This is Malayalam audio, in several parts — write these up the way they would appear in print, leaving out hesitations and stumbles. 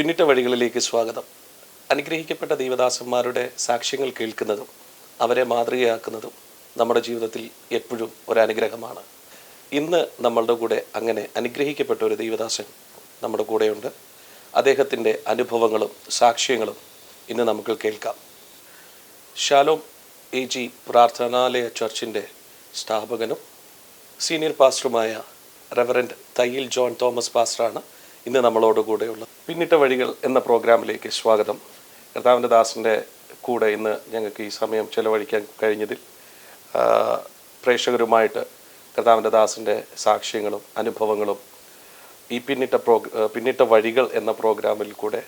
പിന്നിട്ട വഴികളിലേക്ക് സ്വാഗതം. അനുഗ്രഹിക്കപ്പെട്ട ദൈവദാസന്മാരുടെ സാക്ഷ്യങ്ങൾ കേൾക്കുന്നതും അവരെ മാതൃകയാക്കുന്നതും നമ്മുടെ ജീവിതത്തിൽ എപ്പോഴും ഒരനുഗ്രഹമാണ്. ഇന്ന് നമ്മളുടെ കൂടെ അങ്ങനെ അനുഗ്രഹിക്കപ്പെട്ട ഒരു ദൈവദാസൻ നമ്മുടെ കൂടെയുണ്ട്. അദ്ദേഹത്തിൻ്റെ അനുഭവങ്ങളും സാക്ഷ്യങ്ങളും ഇന്ന് നമുക്ക് കേൾക്കാം. ഷാലോം AG പ്രാർത്ഥനാലയ ചർച്ചിൻ്റെ സ്ഥാപകനും സീനിയർ പാസ്റ്ററുമായ റെവറൻഡ് തയ്യിൽ ജോൺ തോമസ് പാസ്റ്ററാണ് ഇന്ന് നമ്മളോട് കൂടെയുള്ളത്. പിന്നിട്ട വഴികൾ എന്ന പ്രോഗ്രാമിലേക്ക് സ്വാഗതം. കർത്താവിൻ്റെ ദാസൻ്റെ കൂടെ ഇന്ന് ഞങ്ങൾക്ക് ഈ സമയം ചെലവഴിക്കാൻ കഴിഞ്ഞതിൽ പ്രേക്ഷകരുമായിട്ട് കർത്താവിൻ്റെ ദാസൻ്റെ സാക്ഷ്യങ്ങളും അനുഭവങ്ങളും ഈ പിന്നിട്ട വഴികൾ എന്ന പ്രോഗ്രാമിൽ കൂടെ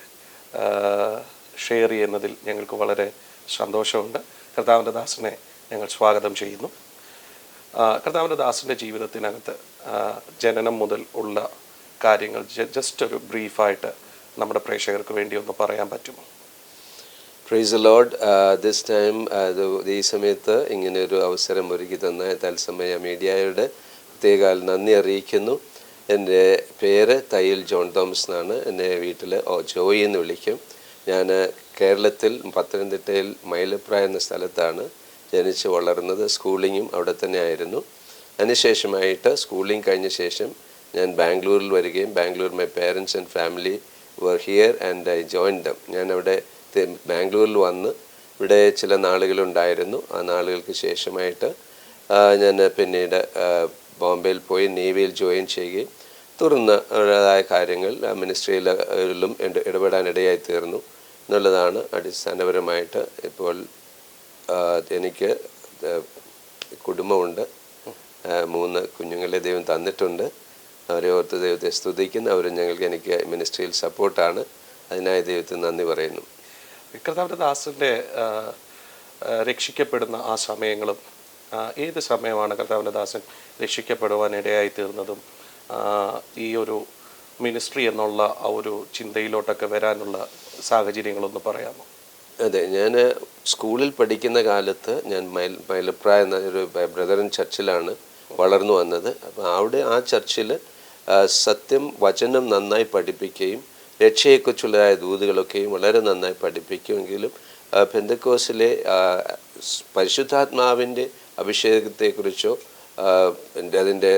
ഷെയർ ചെയ്യുന്നതിൽ ഞങ്ങൾക്ക് വളരെ സന്തോഷമുണ്ട്. കർത്താവിൻ്റെ ദാസനെ ഞങ്ങൾ സ്വാഗതം ചെയ്യുന്നു. കർത്താവിൻ്റെ ദാസൻ്റെ ജീവിതത്തിനകത്ത് ജനനം മുതൽ ഉള്ള കാര്യങ്ങൾ ജസ്റ്റ് ഒരു ബ്രീഫായിട്ട് നമ്മുടെ പ്രേക്ഷകർക്ക് വേണ്ടി ഒന്ന് പറയാൻ പറ്റുമോ? Praise the Lord. This time ഈ സമയത്ത് ഇങ്ങനെ ഒരു അവസരം ഒരുക്കി തന്ന തത്സമയ മീഡിയയുടെ പ്രത്യേക നന്ദി അറിയിക്കുന്നു. എൻ്റെ പേര് തയ്യിൽ ജോൺ തോമസ് എന്നാണ്. എന്നെ വീട്ടിൽ ജോയി എന്ന് വിളിക്കും. ഞാൻ കേരളത്തിൽ പത്തനംതിട്ടയിൽ മൈലപ്ര എന്ന സ്ഥലത്താണ് ജനിച്ച് വളർന്നത്. സ്കൂളിങ്ങും അവിടെ തന്നെ ആയിരുന്നു. അതിനുശേഷമായിട്ട് സ്കൂളിങ് കഴിഞ്ഞ ശേഷം ഞാൻ ബാംഗ്ലൂരിൽ വരികയും Bangalore my parents and family were here and I join them. ഞാൻ അവിടെ ബാംഗ്ലൂരിൽ വന്ന് ഇവിടെ ചില നാളുകളുണ്ടായിരുന്നു. ആ നാളുകൾക്ക് ശേഷമായിട്ട് ഞാൻ പിന്നീട് ബോംബെയിൽ പോയി നേവിയിൽ ജോയിൻ ചെയ്യുകയും തുടർന്ന് അവരുടേതായ കാര്യങ്ങൾ മിനിസ്ട്രിയിലും ഇടപെടാനിടയായി തീർന്നു എന്നുള്ളതാണ് അടിസ്ഥാനപരമായിട്ട്. ഇപ്പോൾ എനിക്ക് കുടുംബമുണ്ട്. 3 കുഞ്ഞുങ്ങളെ ദൈവം തന്നിട്ടുണ്ട്. അവരെ ഓർത്ത് ദൈവത്തെ സ്തുതിക്കുന്നു. അവർ എനിക്ക് മിനിസ്ട്രിയിൽ സപ്പോർട്ടാണ്. അതിനായി ദൈവത്തിന് നന്ദി പറയുന്നു. കർത്താവിൻ്റെ ദാസൻ്റെ രക്ഷിക്കപ്പെടുന്ന ആ സമയങ്ങളും ഏത് സമയമാണ് കർത്താവിൻ്റെ ദാസൻ രക്ഷിക്കപ്പെടുവാൻ ഇടയായി തീർന്നതും ഈ ഒരു മിനിസ്ട്രി എന്നുള്ള ആ ഒരു ചിന്തയിലോട്ടൊക്കെ വരാനുള്ള സാഹചര്യങ്ങളൊന്ന് പറയാമോ? അതെ, ഞാൻ സ്കൂളിൽ പഠിക്കുന്ന കാലത്ത് ഞാൻ മൈലപ്ര എന്ന ഒരു ബ്രദറൻ ചർച്ചിലാണ് വളർന്നു വന്നത്. അപ്പം അവിടെ ആ ചർച്ചിൽ സത്യം വചനം നന്നായി പഠിപ്പിക്കുകയും രക്ഷയെക്കുറിച്ചുള്ളതായ ദൂതുകളൊക്കെയും വളരെ നന്നായി പഠിപ്പിക്കുമെങ്കിലും പെന്തക്കോസിലെ പരിശുദ്ധാത്മാവിൻ്റെ അഭിഷേകത്തെക്കുറിച്ചോ അതിൻ്റെ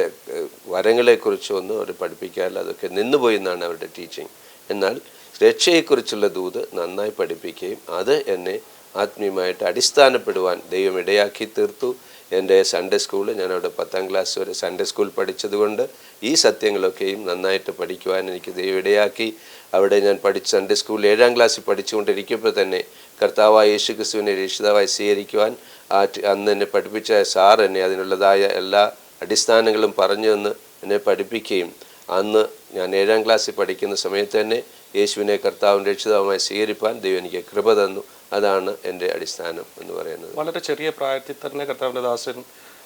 വരങ്ങളെക്കുറിച്ചോ ഒന്നും അവർ പഠിപ്പിക്കാറില്ല. അതൊക്കെ നിന്നുപോയി എന്നാണ് അവരുടെ ടീച്ചിങ്. എന്നാൽ രക്ഷയെക്കുറിച്ചുള്ള ദൂത് നന്നായി പഠിപ്പിക്കുകയും അത് എന്നെ ആത്മീയമായിട്ട് അടിസ്ഥാനപ്പെടുവാൻ ദൈവം ഇടയാക്കി തീർത്തു. എൻ്റെ സൺഡേ സ്കൂളിൽ ഞാനവിടെ 10ാം ക്ലാസ് വരെ സൺഡേ സ്കൂൾ പഠിച്ചതുകൊണ്ട് ഈ സത്യങ്ങളൊക്കെയും നന്നായിട്ട് പഠിക്കുവാൻ എനിക്ക് ദൈവം ഇടയാക്കി. അവിടെ ഞാൻ സൺഡേ സ്കൂളിൽ 7ാം ക്ലാസ്സിൽ പഠിച്ചുകൊണ്ടിരിക്കുമ്പോൾ തന്നെ കർത്താവായ യേശു ക്രിസ്തുവിനെ രക്ഷിതാവായി സ്വീകരിക്കുവാൻ അന്ന് എന്നെ പഠിപ്പിച്ച സാർ എന്നെ അതിനുള്ളതായ എല്ലാ അടിസ്ഥാനങ്ങളും പറഞ്ഞു തന്ന് എന്നെ പഠിപ്പിക്കുകയും അന്ന് ഞാൻ 7ാം ക്ലാസ്സിൽ പഠിക്കുന്ന സമയത്ത് തന്നെ യേശുവിനെ കർത്താവും രക്ഷിതാവുമായി സ്വീകരിപ്പാൻ ദൈവം എനിക്ക് കൃപ തന്നു. അതാണ് എൻ്റെ അടിസ്ഥാനം എന്ന് പറയുന്നത്. വളരെ ചെറിയ പ്രായത്തിൽ തന്നെ കർത്താവിൻ്റെ ദാസൻ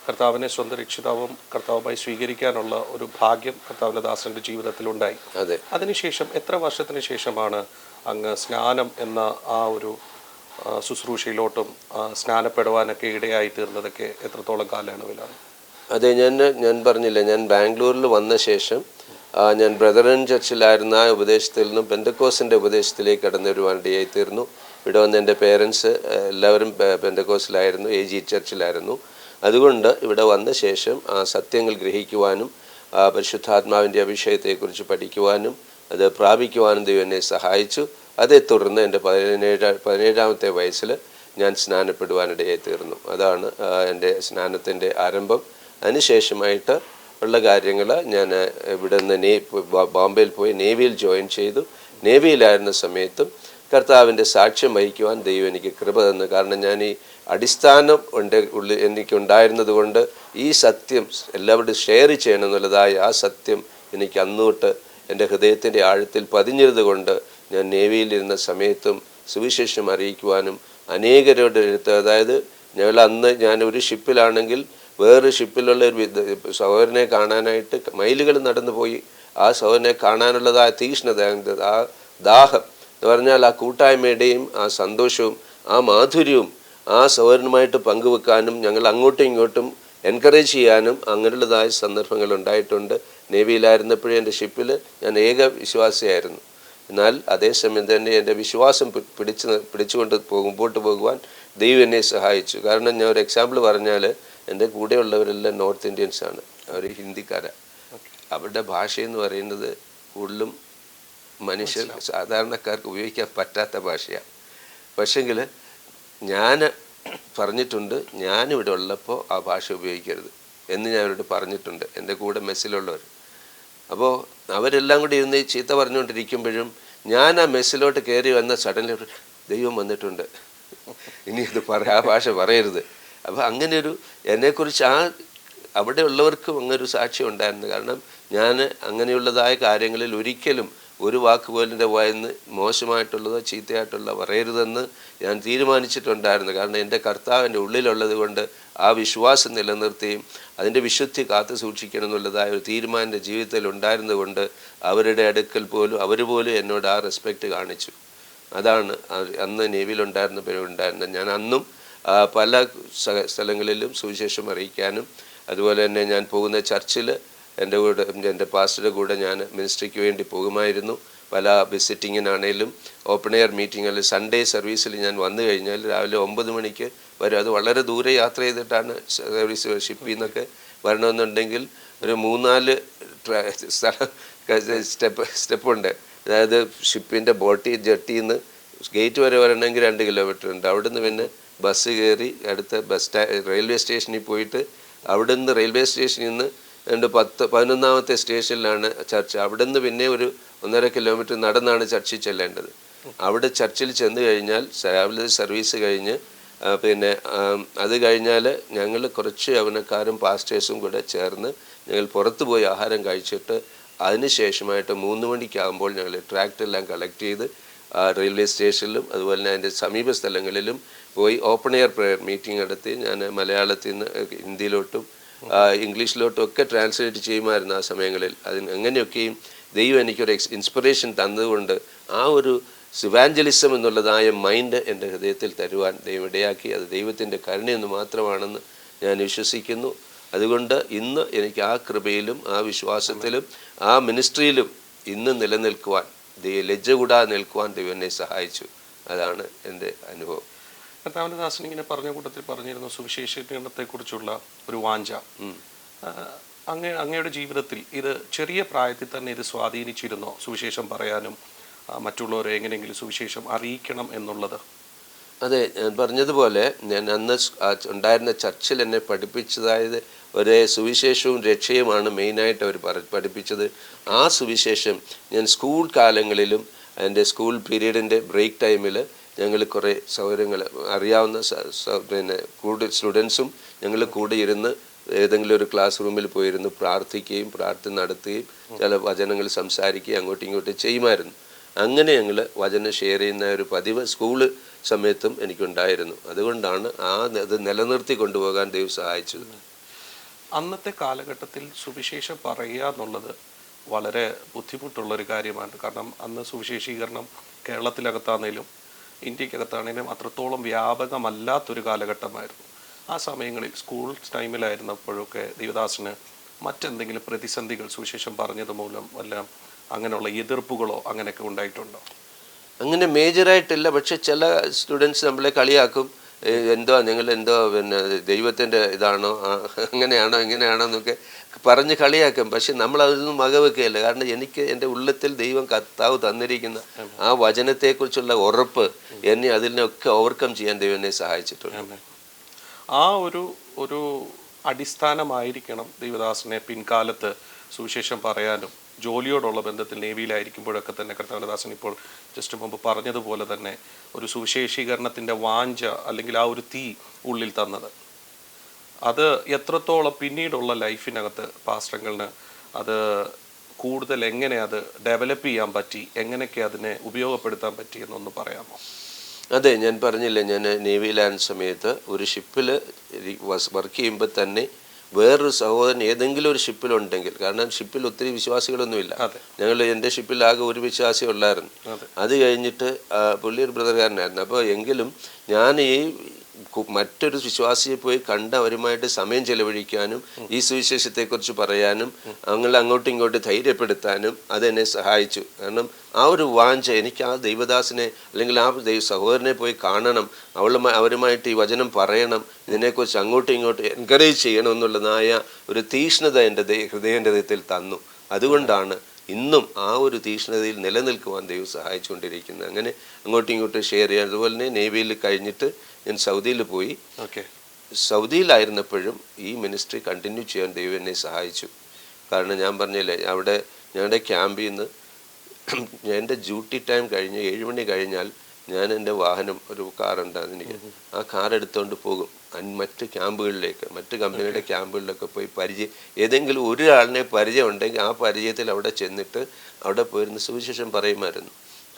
കർത്താവിനെ സ്വന്തം രക്ഷിതാവും കർത്താവുമായി സ്വീകരിക്കാനുള്ള ഒരു ഭാഗ്യം കർത്താവിൻ്റെ ദാസൻ്റെ ജീവിതത്തിലുണ്ടായി. അതെ. അതിനുശേഷം എത്ര വർഷത്തിന് ശേഷമാണ് അങ്ങ് സ്നാനം എന്ന ആ ഒരു ശുശ്രൂഷയിലോട്ടും സ്നാനപ്പെടുവാനൊക്കെ ഇടയായി തീർന്നതൊക്കെ എത്രത്തോളം കാലയളവിലാണ്? അതെ, ഞാൻ പറഞ്ഞില്ല, ഞാൻ ബാംഗ്ലൂരിൽ വന്ന ശേഷം ഞാൻ ബ്രദറൻ ചർച്ചിലായിരുന്ന ആ ഉപദേശത്തിൽ നിന്നും പെന്തക്കോസിൻ്റെ ഉപദേശത്തിലേക്ക് കടന്നു വരുവാനിടയായി തീർന്നു. ഇവിടെ വന്ന് എൻ്റെ പേരൻസ് എല്ലാവരും പെന്തക്കോസിലായിരുന്നു, AG ചർച്ചിലായിരുന്നു. അതുകൊണ്ട് ഇവിടെ വന്ന ശേഷം ആ സത്യങ്ങൾ ഗ്രഹിക്കുവാനും പരിശുദ്ധാത്മാവിൻ്റെ അഭിഷേകത്തെക്കുറിച്ച് പഠിക്കുവാനും അത് പ്രാപിക്കുവാനും ദൈവം എന്നെ സഹായിച്ചു. അതേ തുടർന്ന് എൻ്റെ 17ാമത്തെ വയസ്സിൽ ഞാൻ സ്നാനപ്പെടുവാനിടയായി തീർന്നു. അതാണ് എൻ്റെ സ്നാനത്തിൻ്റെ ആരംഭം. അതിനുശേഷമായിട്ട് ഉള്ള കാര്യങ്ങൾ ഞാൻ ഇവിടെ നിന്ന് ബോംബെയിൽ പോയി നേവിയിൽ ജോയിൻ ചെയ്തു. നേവിയിലായിരുന്ന സമയത്തും കർത്താവിൻ്റെ സാക്ഷ്യം വഹിക്കുവാൻ ദൈവം എനിക്ക് കൃപ തന്നു. കാരണം ഞാൻ ഈ അടിസ്ഥാനം എനിക്കുണ്ടായിരുന്നത് കൊണ്ട് ഈ സത്യം എല്ലാവരോടും ഷെയർ ചെയ്യണം എന്നുള്ളതായ ആ സത്യം എനിക്ക് അന്നോട്ട് എൻ്റെ ഹൃദയത്തിൻ്റെ ആഴത്തിൽ പതിഞ്ഞത് കൊണ്ട് ഞാൻ നേവിയിലിരുന്ന സമയത്തും സുവിശേഷം അറിയിക്കുവാനും അനേകരുടെ അടുത്ത്, അതായത് ഞാൻ ഒരു ഷിപ്പിലാണെങ്കിൽ വേറൊരു ഷിപ്പിലുള്ള ഒരു സഹോദരനെ കാണാനായിട്ട് മൈലുകൾ നടന്നു പോയി ആ സഹോദരനെ കാണാനുള്ളതായ തീക്ഷ്ണത, ആ ദാഹം എന്ന് പറഞ്ഞാൽ ആ കൂട്ടായ്മയുടെയും ആ സന്തോഷവും ആ മാധുര്യവും ആ സഹോദരനുമായിട്ട് പങ്കുവെക്കാനും ഞങ്ങൾ അങ്ങോട്ടും ഇങ്ങോട്ടും എൻകറേജ് ചെയ്യാനും അങ്ങനെയുള്ളതായ സന്ദർഭങ്ങൾ ഉണ്ടായിട്ടുണ്ട്. നേവിയിലായിരുന്നപ്പോഴേ എൻ്റെ ഷിപ്പിൽ ഞാൻ ഏക വിശ്വാസിയായിരുന്നു. എന്നാൽ അതേസമയം തന്നെ എൻ്റെ വിശ്വാസം പിടിച്ചുകൊണ്ട് മുമ്പോട്ട് പോകുവാൻ ദൈവം എന്നെ സഹായിച്ചു. കാരണം ഞാൻ ഒരു എക്സാമ്പിൾ പറഞ്ഞാൽ, എൻ്റെ കൂടെയുള്ളവരെല്ലാം നോർത്ത് ഇന്ത്യൻസാണ്, അവർ ഹിന്ദിക്കാരാണ്. അവരുടെ ഭാഷയെന്ന് പറയുന്നത് കൂടുതലും മനുഷ്യർ സാധാരണക്കാർക്ക് ഉപയോഗിക്കാൻ പറ്റാത്ത ഭാഷയാണ്. പക്ഷെങ്കിൽ ഞാൻ പറഞ്ഞിട്ടുണ്ട്, ഞാനിവിടെ ഉള്ളപ്പോൾ ആ ഭാഷ ഉപയോഗിക്കരുത് എന്ന് ഞാൻ അവരോട് പറഞ്ഞിട്ടുണ്ട്, എൻ്റെ കൂടെ മെസ്സിലുള്ളവർ. അപ്പോൾ അവരെല്ലാം കൂടി ഇരുന്ന് ചീത്ത പറഞ്ഞുകൊണ്ടിരിക്കുമ്പോഴും ഞാൻ ആ മെസ്സിലോട്ട് കയറി വന്ന സഡൻലി ദൈവം വന്നിട്ടുണ്ട്, ഇനി ഇത് ആ ഭാഷ പറയരുത്. അപ്പോൾ അങ്ങനെയൊരു എന്നെക്കുറിച്ച് അവിടെ ഉള്ളവർക്കും അങ്ങനൊരു സാക്ഷ്യം ഉണ്ടായിരുന്നു. കാരണം ഞാൻ അങ്ങനെയുള്ളതായ കാര്യങ്ങളിൽ ഒരിക്കലും ഒരു വാക്ക് പോലും എൻ്റെ വായിന്ന് മോശമായിട്ടുള്ളതോ ചീത്തയായിട്ടുള്ളതോ പറയരുതെന്ന് ഞാൻ തീരുമാനിച്ചിട്ടുണ്ടായിരുന്നു. കാരണം എൻ്റെ കർത്താവിൻ്റെ ഉള്ളിലുള്ളത് കൊണ്ട് ആ വിശ്വാസം നിലനിർത്തുകയും അതിൻ്റെ വിശുദ്ധി കാത്തു സൂക്ഷിക്കണം എന്നുള്ളതായ ഒരു തീരുമാനം എൻ്റെ ജീവിതത്തിൽ ഉണ്ടായിരുന്നുകൊണ്ട് അവരുടെ അടുക്കൽ പോലും അവർ പോലും എന്നോട് ആ റെസ്പെക്റ്റ് കാണിച്ചു. അതാണ് അന്ന് നേവിയിലുണ്ടായിരുന്നത്. ഞാൻ അന്നും പല സ്ഥലങ്ങളിലും സുവിശേഷം അറിയിക്കാനും അതുപോലെ തന്നെ ഞാൻ പോകുന്ന ചർച്ചിൽ എൻ്റെ പാസ്റ്ററുടെ കൂടെ ഞാൻ മിനിസ്ട്രിക്ക് വേണ്ടി പോകുമായിരുന്നു. പല വിസിറ്റിങ്ങിനാണേലും ഓപ്പൺ എയർ മീറ്റിങ്ങിൽ സൺഡേ സർവീസിൽ ഞാൻ വന്നു കഴിഞ്ഞാൽ രാവിലെ 9 മണിക്ക് വരും. അത് വളരെ ദൂരെ യാത്ര ചെയ്തിട്ടാണ് സർവീസ്, ഷിപ്പിൽ നിന്നൊക്കെ വരണമെന്നുണ്ടെങ്കിൽ ഒരു 3-4 സ്റ്റെപ്പുണ്ട്. അതായത് ഷിപ്പിൻ്റെ ജെട്ടിയിൽ നിന്ന് ഗേറ്റ് വരെ വരണമെങ്കിൽ 2 കിലോമീറ്റർ ഉണ്ട്. അവിടുന്ന് പിന്നെ ബസ് കയറി അടുത്ത റെയിൽവേ സ്റ്റേഷനിൽ പോയിട്ട് അവിടുന്ന് റെയിൽവേ സ്റ്റേഷനിൽ നിന്ന് 11ാമത്തെ സ്റ്റേഷനിലാണ് ചർച്ച്. അവിടുന്ന് പിന്നെ ഒരു 1.5 കിലോമീറ്റർ നടന്നാണ് ചർച്ചിൽ ചെല്ലേണ്ടത്. അവിടെ ചർച്ചിൽ ചെന്ന് കഴിഞ്ഞാൽ രാവിലെ സർവീസ് കഴിഞ്ഞ് പിന്നെ അത് കഴിഞ്ഞാൽ ഞങ്ങൾ കുറച്ച് യൗവനക്കാരും പാസ്റ്റേഴ്സും കൂടെ ചേർന്ന് ഞങ്ങൾ പുറത്ത് പോയി ആഹാരം കഴിച്ചിട്ട് അതിന് ശേഷമായിട്ട് 3 മണിക്കാകുമ്പോൾ ഞങ്ങൾ ട്രാക്റ്റെല്ലാം കളക്ട് ചെയ്ത് റെയിൽവേ സ്റ്റേഷനിലും അതുപോലെ തന്നെ അതിൻ്റെ സമീപ സ്ഥലങ്ങളിലും പോയി ഓപ്പൺ എയർ പ്രെയർ മീറ്റിംഗ് നടത്തി ഞാൻ മലയാളത്തിൽ നിന്ന് ഹിന്ദിയിലോട്ടും ഇംഗ്ലീഷിലോട്ടും ഒക്കെ ട്രാൻസ്ലേറ്റ് ചെയ്യുമായിരുന്നു ആ സമയങ്ങളിൽ. അങ്ങനെയൊക്കെയും ദൈവം എനിക്കൊരു ഇൻസ്പിറേഷൻ തന്നതുകൊണ്ട് ആ ഒരു ഇവാഞ്ചലിസം എന്നുള്ളതായ മൈൻഡ് എൻ്റെ ഹൃദയത്തിൽ തരുവാൻ ദൈവം ഇടയാക്കി. അത് ദൈവത്തിൻ്റെ കരുണയെന്ന് മാത്രമാണെന്ന് ഞാൻ വിശ്വസിക്കുന്നു. അതുകൊണ്ട് ഇന്ന് എനിക്ക് ആ കൃപയിലും ആ വിശ്വാസത്തിലും ആ മിനിസ്ട്രിയിലും ഇന്ന് നിലനിൽക്കുവാൻ, ലജ്ജ കൂടാതെ നിൽക്കുവാൻ ദൈവം എന്നെ സഹായിച്ചു. അതാണ് എൻ്റെ അനുഭവം. കർത്താവിൻദാസൻ ഇങ്ങനെ പറഞ്ഞ കൂട്ടത്തിൽ പറഞ്ഞിരുന്നു സുവിശേഷീകരണത്തെക്കുറിച്ചുള്ള ഒരു വാഞ്ച. അങ്ങയുടെ ജീവിതത്തിൽ ഇത് ചെറിയ പ്രായത്തിൽ തന്നെ ഇത് സ്വാധീനിച്ചിരുന്നോ? സുവിശേഷം പറയാനും മറ്റുള്ളവരെ എങ്ങനെയെങ്കിലും സുവിശേഷം അറിയിക്കണം എന്നുള്ളത്? അതെ, ഞാൻ പറഞ്ഞതുപോലെ ഞാൻ അന്ന് ഉണ്ടായിരുന്ന ചർച്ചിൽ എന്നെ പഠിപ്പിച്ചതായത് ഒരേ സുവിശേഷവും രക്ഷയുമാണ് മെയിനായിട്ട് അവർ പഠിപ്പിച്ചത്. ആ സുവിശേഷം ഞാൻ സ്കൂൾ കാലങ്ങളിലും എൻ്റെ സ്കൂൾ പീരീഡിൻ്റെ ബ്രേക്ക് ടൈമിൽ ഞങ്ങൾ കുറേ സൗകര്യങ്ങൾ അറിയാവുന്ന പിന്നെ കൂടുതൽ സ്റ്റുഡൻസും ഞങ്ങൾ കൂടെ ഇരുന്ന് ഏതെങ്കിലും ഒരു ക്ലാസ് റൂമിൽ പോയിരുന്ന് പ്രാർത്ഥിക്കുകയും പ്രാർത്ഥന നടത്തുകയും ചില വചനങ്ങൾ സംസാരിക്കുകയും അങ്ങോട്ടും ഇങ്ങോട്ടും ചെയ്യുമായിരുന്നു. അങ്ങനെ ഞങ്ങൾ വചനം ഷെയർ ചെയ്യുന്ന ഒരു പതിവ് സ്കൂള് സമയത്തും എനിക്കുണ്ടായിരുന്നു. അതുകൊണ്ടാണ് അത് നിലനിർത്തി കൊണ്ടുപോകാൻ ദൈവം സഹായിച്ചത്. അന്നത്തെ കാലഘട്ടത്തിൽ സുവിശേഷം പറയുക എന്നുള്ളത് വളരെ ബുദ്ധിമുട്ടുള്ളൊരു കാര്യമാണ്. കാരണം അന്ന് സുവിശേഷീകരണം കേരളത്തിലകത്താണേലും ഇന്ത്യക്കകത്താണേലും അത്രത്തോളം വ്യാപകമല്ലാത്തൊരു കാലഘട്ടമായിരുന്നു. ആ സമയങ്ങളിൽ സ്കൂൾ ടൈമിലായിരുന്നപ്പോഴൊക്കെ ദേവദാസന് മറ്റെന്തെങ്കിലും പ്രതിസന്ധികൾ സുവിശേഷം പറഞ്ഞത് മൂലം വല്ല അങ്ങനെയുള്ള എതിർപ്പുകളോ അങ്ങനെയൊക്കെ ഉണ്ടായിട്ടുണ്ടോ? അങ്ങനെ മേജറായിട്ടില്ല. പക്ഷെ ചില സ്റ്റുഡൻസ് നമ്മളെ കളിയാക്കും, നിങ്ങൾ പിന്നെ ദൈവത്തിൻ്റെ ഇതാണോ, അങ്ങനെയാണോ ഇങ്ങനെയാണോ എന്നൊക്കെ പറഞ്ഞ് കളിയാക്കും. പക്ഷെ നമ്മൾ അതൊന്നും വകവെക്കുകയില്ല. കാരണം എനിക്ക് എൻ്റെ ഉള്ളത്തിൽ ദൈവം കർത്താവ് തന്നിരിക്കുന്ന ആ വചനത്തെക്കുറിച്ചുള്ള ഉറപ്പ് എന്നെ അതിനൊക്കെ ഓവർകം ചെയ്യാൻ ദൈവം എന്നെ സഹായിച്ചിട്ടുണ്ട്. ആ ഒരു അടിസ്ഥാനമായിരിക്കണം ദേവദാസനെ പിൻകാലത്ത് സുവിശേഷം പറയാനും ജോലിയോടുള്ള ബന്ധത്തിൽ നേവിയിലായിരിക്കുമ്പോഴൊക്കെ തന്നെ കർത്താവിൻദാസൻ ഇപ്പോൾ ജസ്റ്റ് മുമ്പ് പറഞ്ഞതുപോലെ തന്നെ ഒരു സുവിശേഷീകരണത്തിൻ്റെ വാഞ്ച അല്ലെങ്കിൽ ആ ഒരു തീ ഉള്ളിൽ തന്നത്. അത് എത്രത്തോളം പിന്നീടുള്ള ലൈഫിനകത്ത് പാസ്റ്ററുകളിന് അത് കൂടുതൽ എങ്ങനെ അത് ഡെവലപ്പ് ചെയ്യാൻ പറ്റി, എങ്ങനെയൊക്കെ അതിനെ ഉപയോഗപ്പെടുത്താൻ പറ്റി എന്നൊന്ന് പറയാമോ? അതെ, ഞാൻ പറഞ്ഞില്ലേ, ഞാൻ നേവിയിലായിരുന്ന സമയത്ത് ഒരു ഷിപ്പിൽ വർക്ക് ചെയ്യുമ്പോൾ തന്നെ വേറൊരു സഹോദരൻ ഏതെങ്കിലും ഒരു ഷിപ്പിലുണ്ടെങ്കിൽ, കാരണം ഷിപ്പിൽ ഒത്തിരി വിശ്വാസികളൊന്നുമില്ല, എൻ്റെ ഷിപ്പിലാകെ ഒരു വിശ്വാസി ഉള്ളായിരുന്നു. അത് കഴിഞ്ഞിട്ട് പുള്ളി ഒരു ബ്രദർകാരനായിരുന്നു. അപ്പോൾ എങ്കിലും ഞാൻ ഈ മറ്റൊരു വിശ്വാസിയെ പോയി കണ്ട് അവരുമായിട്ട് സമയം ചെലവഴിക്കാനും ഈ സുവിശേഷത്തെക്കുറിച്ച് പറയാനും അങ്ങനെ അങ്ങോട്ടും ഇങ്ങോട്ടും ധൈര്യപ്പെടുത്താനും അതെന്നെ സഹായിച്ചു. കാരണം ആ ഒരു വാഞ്ച, എനിക്ക് ആ ദൈവദാസനെ അല്ലെങ്കിൽ ആ സഹോദരനെ പോയി കാണണം, അവരുമായിട്ട് ഈ വചനം പറയണം, ഇതിനെക്കുറിച്ച് അങ്ങോട്ടും ഇങ്ങോട്ടും എൻകറേജ് ചെയ്യണം എന്നുള്ളതായ ഒരു തീഷ്ണത എൻ്റെ ഹൃദയത്തിൽ തന്നു. അതുകൊണ്ടാണ് ഇന്നും ആ ഒരു തീഷ്ണതയിൽ നിലനിൽക്കുവാൻ ദൈവം സഹായിച്ചുകൊണ്ടിരിക്കുന്നത്. അങ്ങനെ അങ്ങോട്ടും ഇങ്ങോട്ടും ഷെയർ ചെയ്യാൻ. അതുപോലെ തന്നെ നേവിയിൽ കഴിഞ്ഞിട്ട് ഞാൻ സൗദിയിൽ പോയി. സൗദിയിലായിരുന്നപ്പോഴും ഈ മിനിസ്ട്രി കണ്ടിന്യൂ ചെയ്യാൻ ദൈവം എന്നെ സഹായിച്ചു. കാരണം ഞാൻ പറഞ്ഞില്ലേ, അവിടെ ഞങ്ങളുടെ ക്യാമ്പിൽ നിന്ന് എൻ്റെ ഡ്യൂട്ടി ടൈം കഴിഞ്ഞ് 7 മണി കഴിഞ്ഞാൽ ഞാൻ എൻ്റെ വാഹനം, ഒരു കാറുണ്ടായിരുന്നു എനിക്ക്, ആ കാർ എടുത്തുകൊണ്ട് പോകും മറ്റ് ക്യാമ്പുകളിലേക്ക്, മറ്റ് കമ്പനിയുടെ ക്യാമ്പുകളിലൊക്കെ പോയി ഏതെങ്കിലും ഒരാളിനെ പരിചയം ഉണ്ടെങ്കിൽ ആ പരിചയത്തിൽ അവിടെ ചെന്നിട്ട് അവിടെ പോയിരുന്ന് സുവിശേഷം പറയുമായിരുന്നു.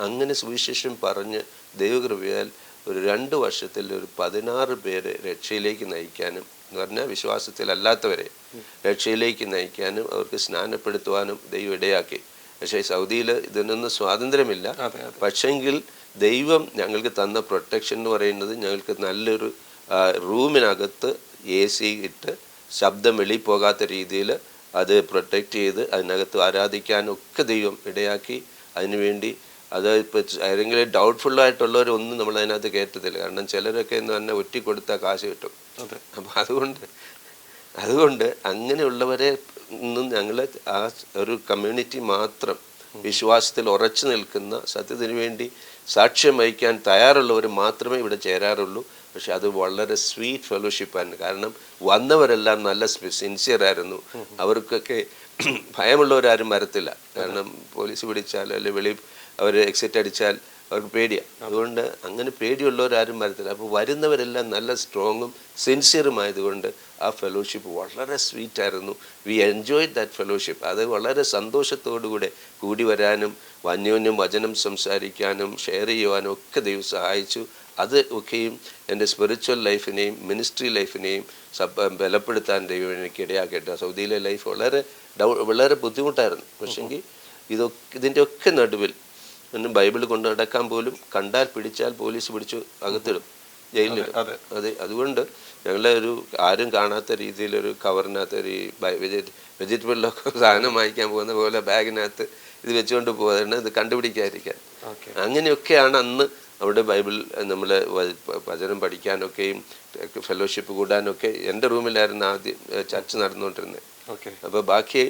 അങ്ങനെ സുവിശേഷം പറഞ്ഞ് ദൈവകൃപയാൽ ഒരു 2 വർഷത്തിൽ ഒരു 16 പേരെ രക്ഷയിലേക്ക് നയിക്കാനും, എന്ന് പറഞ്ഞാൽ വിശ്വാസത്തിലല്ലാത്തവരെ രക്ഷയിലേക്ക് നയിക്കാനും അവർക്ക് സ്നാനപ്പെടുത്തുവാനും ദൈവം ഇടയാക്കി. പക്ഷേ സൗദിയിൽ ഇതിനൊന്നും സ്വാതന്ത്ര്യമില്ല. പക്ഷെങ്കിൽ ദൈവം ഞങ്ങൾക്ക് തന്ന പ്രൊട്ടക്ഷൻ എന്ന് പറയുന്നത്, ഞങ്ങൾക്ക് നല്ലൊരു റൂമിനകത്ത് AC ഇട്ട് ശബ്ദം വെളിയിൽ പോകാത്ത രീതിയിൽ അത് പ്രൊട്ടക്റ്റ് ചെയ്ത് അതിനകത്ത് ആരാധിക്കാനൊക്കെ ദൈവം ഇടയാക്കി. അതിനുവേണ്ടി അത് ഇപ്പോൾ ആരെങ്കിലും ഡൗട്ട്ഫുള്ളായിട്ടുള്ളവരൊന്നും നമ്മൾ അതിനകത്ത് കയറ്റത്തില്ല. കാരണം ചിലരൊക്കെ എന്ന് പറഞ്ഞാൽ ഒറ്റി കൊടുത്താൽ കാശ് കിട്ടും. അപ്പം അതുകൊണ്ട് അങ്ങനെയുള്ളവരെ ഒന്നും ഞങ്ങൾ ആ ഒരു കമ്മ്യൂണിറ്റി മാത്രം വിശ്വാസത്തിൽ ഉറച്ചു നിൽക്കുന്ന, സത്യത്തിന് വേണ്ടി സാക്ഷ്യം വഹിക്കാൻ തയ്യാറുള്ളവർ മാത്രമേ ഇവിടെ ചേരാറുള്ളൂ. പക്ഷെ അത് വളരെ സ്വീറ്റ് ഫെലോഷിപ്പാണ്. കാരണം വന്നവരെല്ലാം നല്ല സിൻസിയറായിരുന്നു. അവർക്കൊക്കെ ഭയമുള്ളവരാരും വരത്തില്ല. കാരണം പോലീസ് പിടിച്ചാൽ അല്ലെങ്കിൽ അവർ എക്സിറ്റ് അടിച്ചാൽ അവർക്ക് പേടിയാണ്. അതുകൊണ്ട് അങ്ങനെ പേടിയുള്ളവരാരും വരത്തില്ല. അപ്പോൾ വരുന്നവരെല്ലാം നല്ല സ്ട്രോങ്ങും സിൻസിയറുമായതുകൊണ്ട് ആ ഫെലോഷിപ്പ് വളരെ സ്വീറ്റായിരുന്നു. We enjoy that fellowship. അത് വളരെ സന്തോഷത്തോടുകൂടെ കൂടി വരാനും അന്യോന്യം വചനം സംസാരിക്കാനും ഷെയർ ചെയ്യുവാനും ഒക്കെ ദൈവം സഹായിച്ചു. അത് ഒക്കെയും എൻ്റെ സ്പിരിച്വൽ ലൈഫിനെയും മിനിസ്ട്രി ലൈഫിനെയും ബലപ്പെടുത്താൻ ദൈവം എനിക്ക് ഇടയാക്കട്ടെ. സൗദിയിലെ ലൈഫ് വളരെ ബുദ്ധിമുട്ടായിരുന്നു. പക്ഷെങ്കിൽ ഇതിൻ്റെ ഒക്കെ നടുവിൽ ബൈബിൾ കൊണ്ട് നടക്കാൻ പോലും കണ്ടാൽ പിടിച്ചാൽ പോലീസ് പിടിച്ചു അകത്തിടും, ജയിലിലിടും. അതുകൊണ്ട് ഞങ്ങളെ ആരും കാണാത്ത രീതിയിലൊരു കവറിനകത്ത് ഒരു വെജിറ്റബിളിലൊക്കെ സാധനം വാങ്ങിക്കാൻ പോകുന്ന പോലെ ബാഗിനകത്ത് ഇത് വെച്ചുകൊണ്ട് പോകുന്നത്, ഇത് കണ്ടുപിടിക്കാതിരിക്കാൻ. അങ്ങനെയൊക്കെയാണ് അന്ന് അവിടെ ബൈബിൾ നമ്മൾ വചനം പഠിക്കാനൊക്കെയും ഫെലോഷിപ്പ് കൂടാനൊക്കെ എൻ്റെ റൂമിലായിരുന്നു ആദ്യം ചർച്ച നടന്നുകൊണ്ടിരുന്നത്. അപ്പോൾ ബാക്കി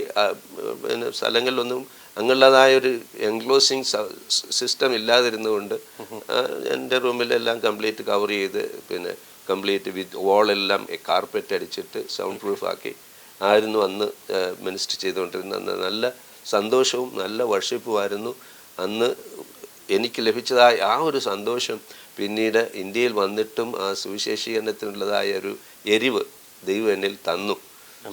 പിന്നെ സ്ഥലങ്ങളിലൊന്നും അങ്ങനെയുള്ളതായൊരു എൻക്ലോസിങ് സിസ്റ്റം ഇല്ലാതിരുന്നുകൊണ്ട് എൻ്റെ റൂമിലെല്ലാം കംപ്ലീറ്റ് കവർ ചെയ്ത്, പിന്നെ കംപ്ലീറ്റ് വിത്ത് വാളെല്ലാം കാർപ്പറ്റ് അടിച്ചിട്ട് സൗണ്ട് പ്രൂഫ് ആക്കി ആയിരുന്നു അന്ന് മിനിസ്റ്റർ ചെയ്തുകൊണ്ടിരുന്നത്. അന്ന് നല്ല സന്തോഷവും നല്ല വർഷിപ്പുമായിരുന്നു. അന്ന് എനിക്ക് ലഭിച്ചതായ ആ ഒരു സന്തോഷം പിന്നീട് ഇന്ത്യയിൽ വന്നിട്ടും ആ സുവിശേഷീകരണത്തിനുള്ളതായ ഒരു എരിവ് ദൈവം എന്നിൽ തന്നു.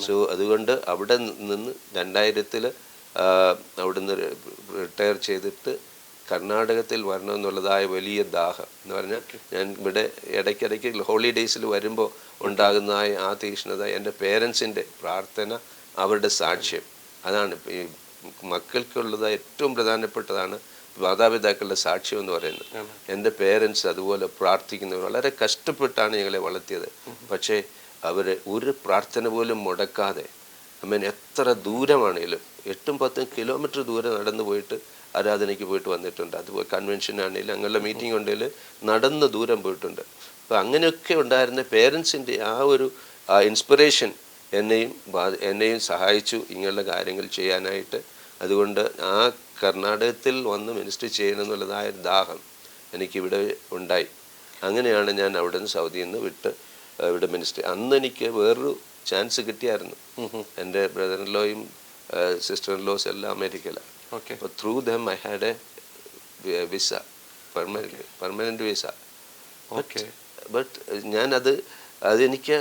സോ അതുകൊണ്ട് അവിടെ നിന്ന് 2000 അവിടുന്ന് റിട്ടയർ ചെയ്തിട്ട് കർണാടകത്തിൽ വരണമെന്നുള്ളതായ വലിയ ദാഹം എന്ന് പറഞ്ഞാൽ, ഞാൻ ഇവിടെ ഇടയ്ക്കിടയ്ക്ക് ഹോളിഡേയ്സിൽ വരുമ്പോൾ ഉണ്ടാകുന്നതായ ആ തീക്ഷ്ണത, എൻ്റെ പേരൻസിൻ്റെ പ്രാർത്ഥന, അവരുടെ സാക്ഷ്യം, അതാണ് ഈ മക്കൾക്കുള്ളതായ ഏറ്റവും പ്രധാനപ്പെട്ടതാണ് മാതാപിതാക്കളുടെ സാക്ഷ്യം എന്ന് പറയുന്നത്. എൻ്റെ പേരൻസ് അതുപോലെ പ്രാർത്ഥിക്കുന്നവർ വളരെ കഷ്ടപ്പെട്ടാണ് ഞങ്ങളെ വളർത്തിയത്. പക്ഷേ അവർ ഒരു പ്രാർത്ഥന പോലും മുടക്കാതെ, എത്ര ദൂരമാണെങ്കിലും 8-10 കിലോമീറ്റർ ദൂരം നടന്നു പോയിട്ട് ആരാധനയ്ക്ക് പോയിട്ട് വന്നിട്ടുണ്ട്. അതുപോലെ കൺവെൻഷൻ ആണെങ്കിലും അങ്ങനെയുള്ള മീറ്റിംഗ് ഉണ്ടെങ്കിൽ നടന്ന് ദൂരം പോയിട്ടുണ്ട്. അപ്പോൾ അങ്ങനെയൊക്കെ ഉണ്ടായിരുന്ന പേരൻസിൻ്റെ ആ ഒരു ഇൻസ്പിറേഷൻ എന്നെയും സഹായിച്ചു ഇങ്ങനെയുള്ള കാര്യങ്ങൾ ചെയ്യാനായിട്ട്. അതുകൊണ്ട് ആ കർണാടകത്തിൽ വന്ന് മിനിസ്റ്റർ ചെയ്യണമെന്നുള്ളതായ ദാഹം എനിക്കിവിടെ ഉണ്ടായി. അങ്ങനെയാണ് ഞാൻ അവിടെ നിന്ന് സൗദിയിൽ നിന്ന് വിട്ട് ഇവിടെ മിനിസ്റ്റർ. അന്ന് എനിക്ക് വേറൊരു ചാൻസ് കിട്ടിയായിരുന്നു. എൻ്റെ ബ്രദറിൻലോയും സിസ്റ്ററിൻലോസ് എല്ലാം അമേരിക്കയിലാണ്. അപ്പോൾ through them I had A visa, permanent visa. But അതെനിക്ക്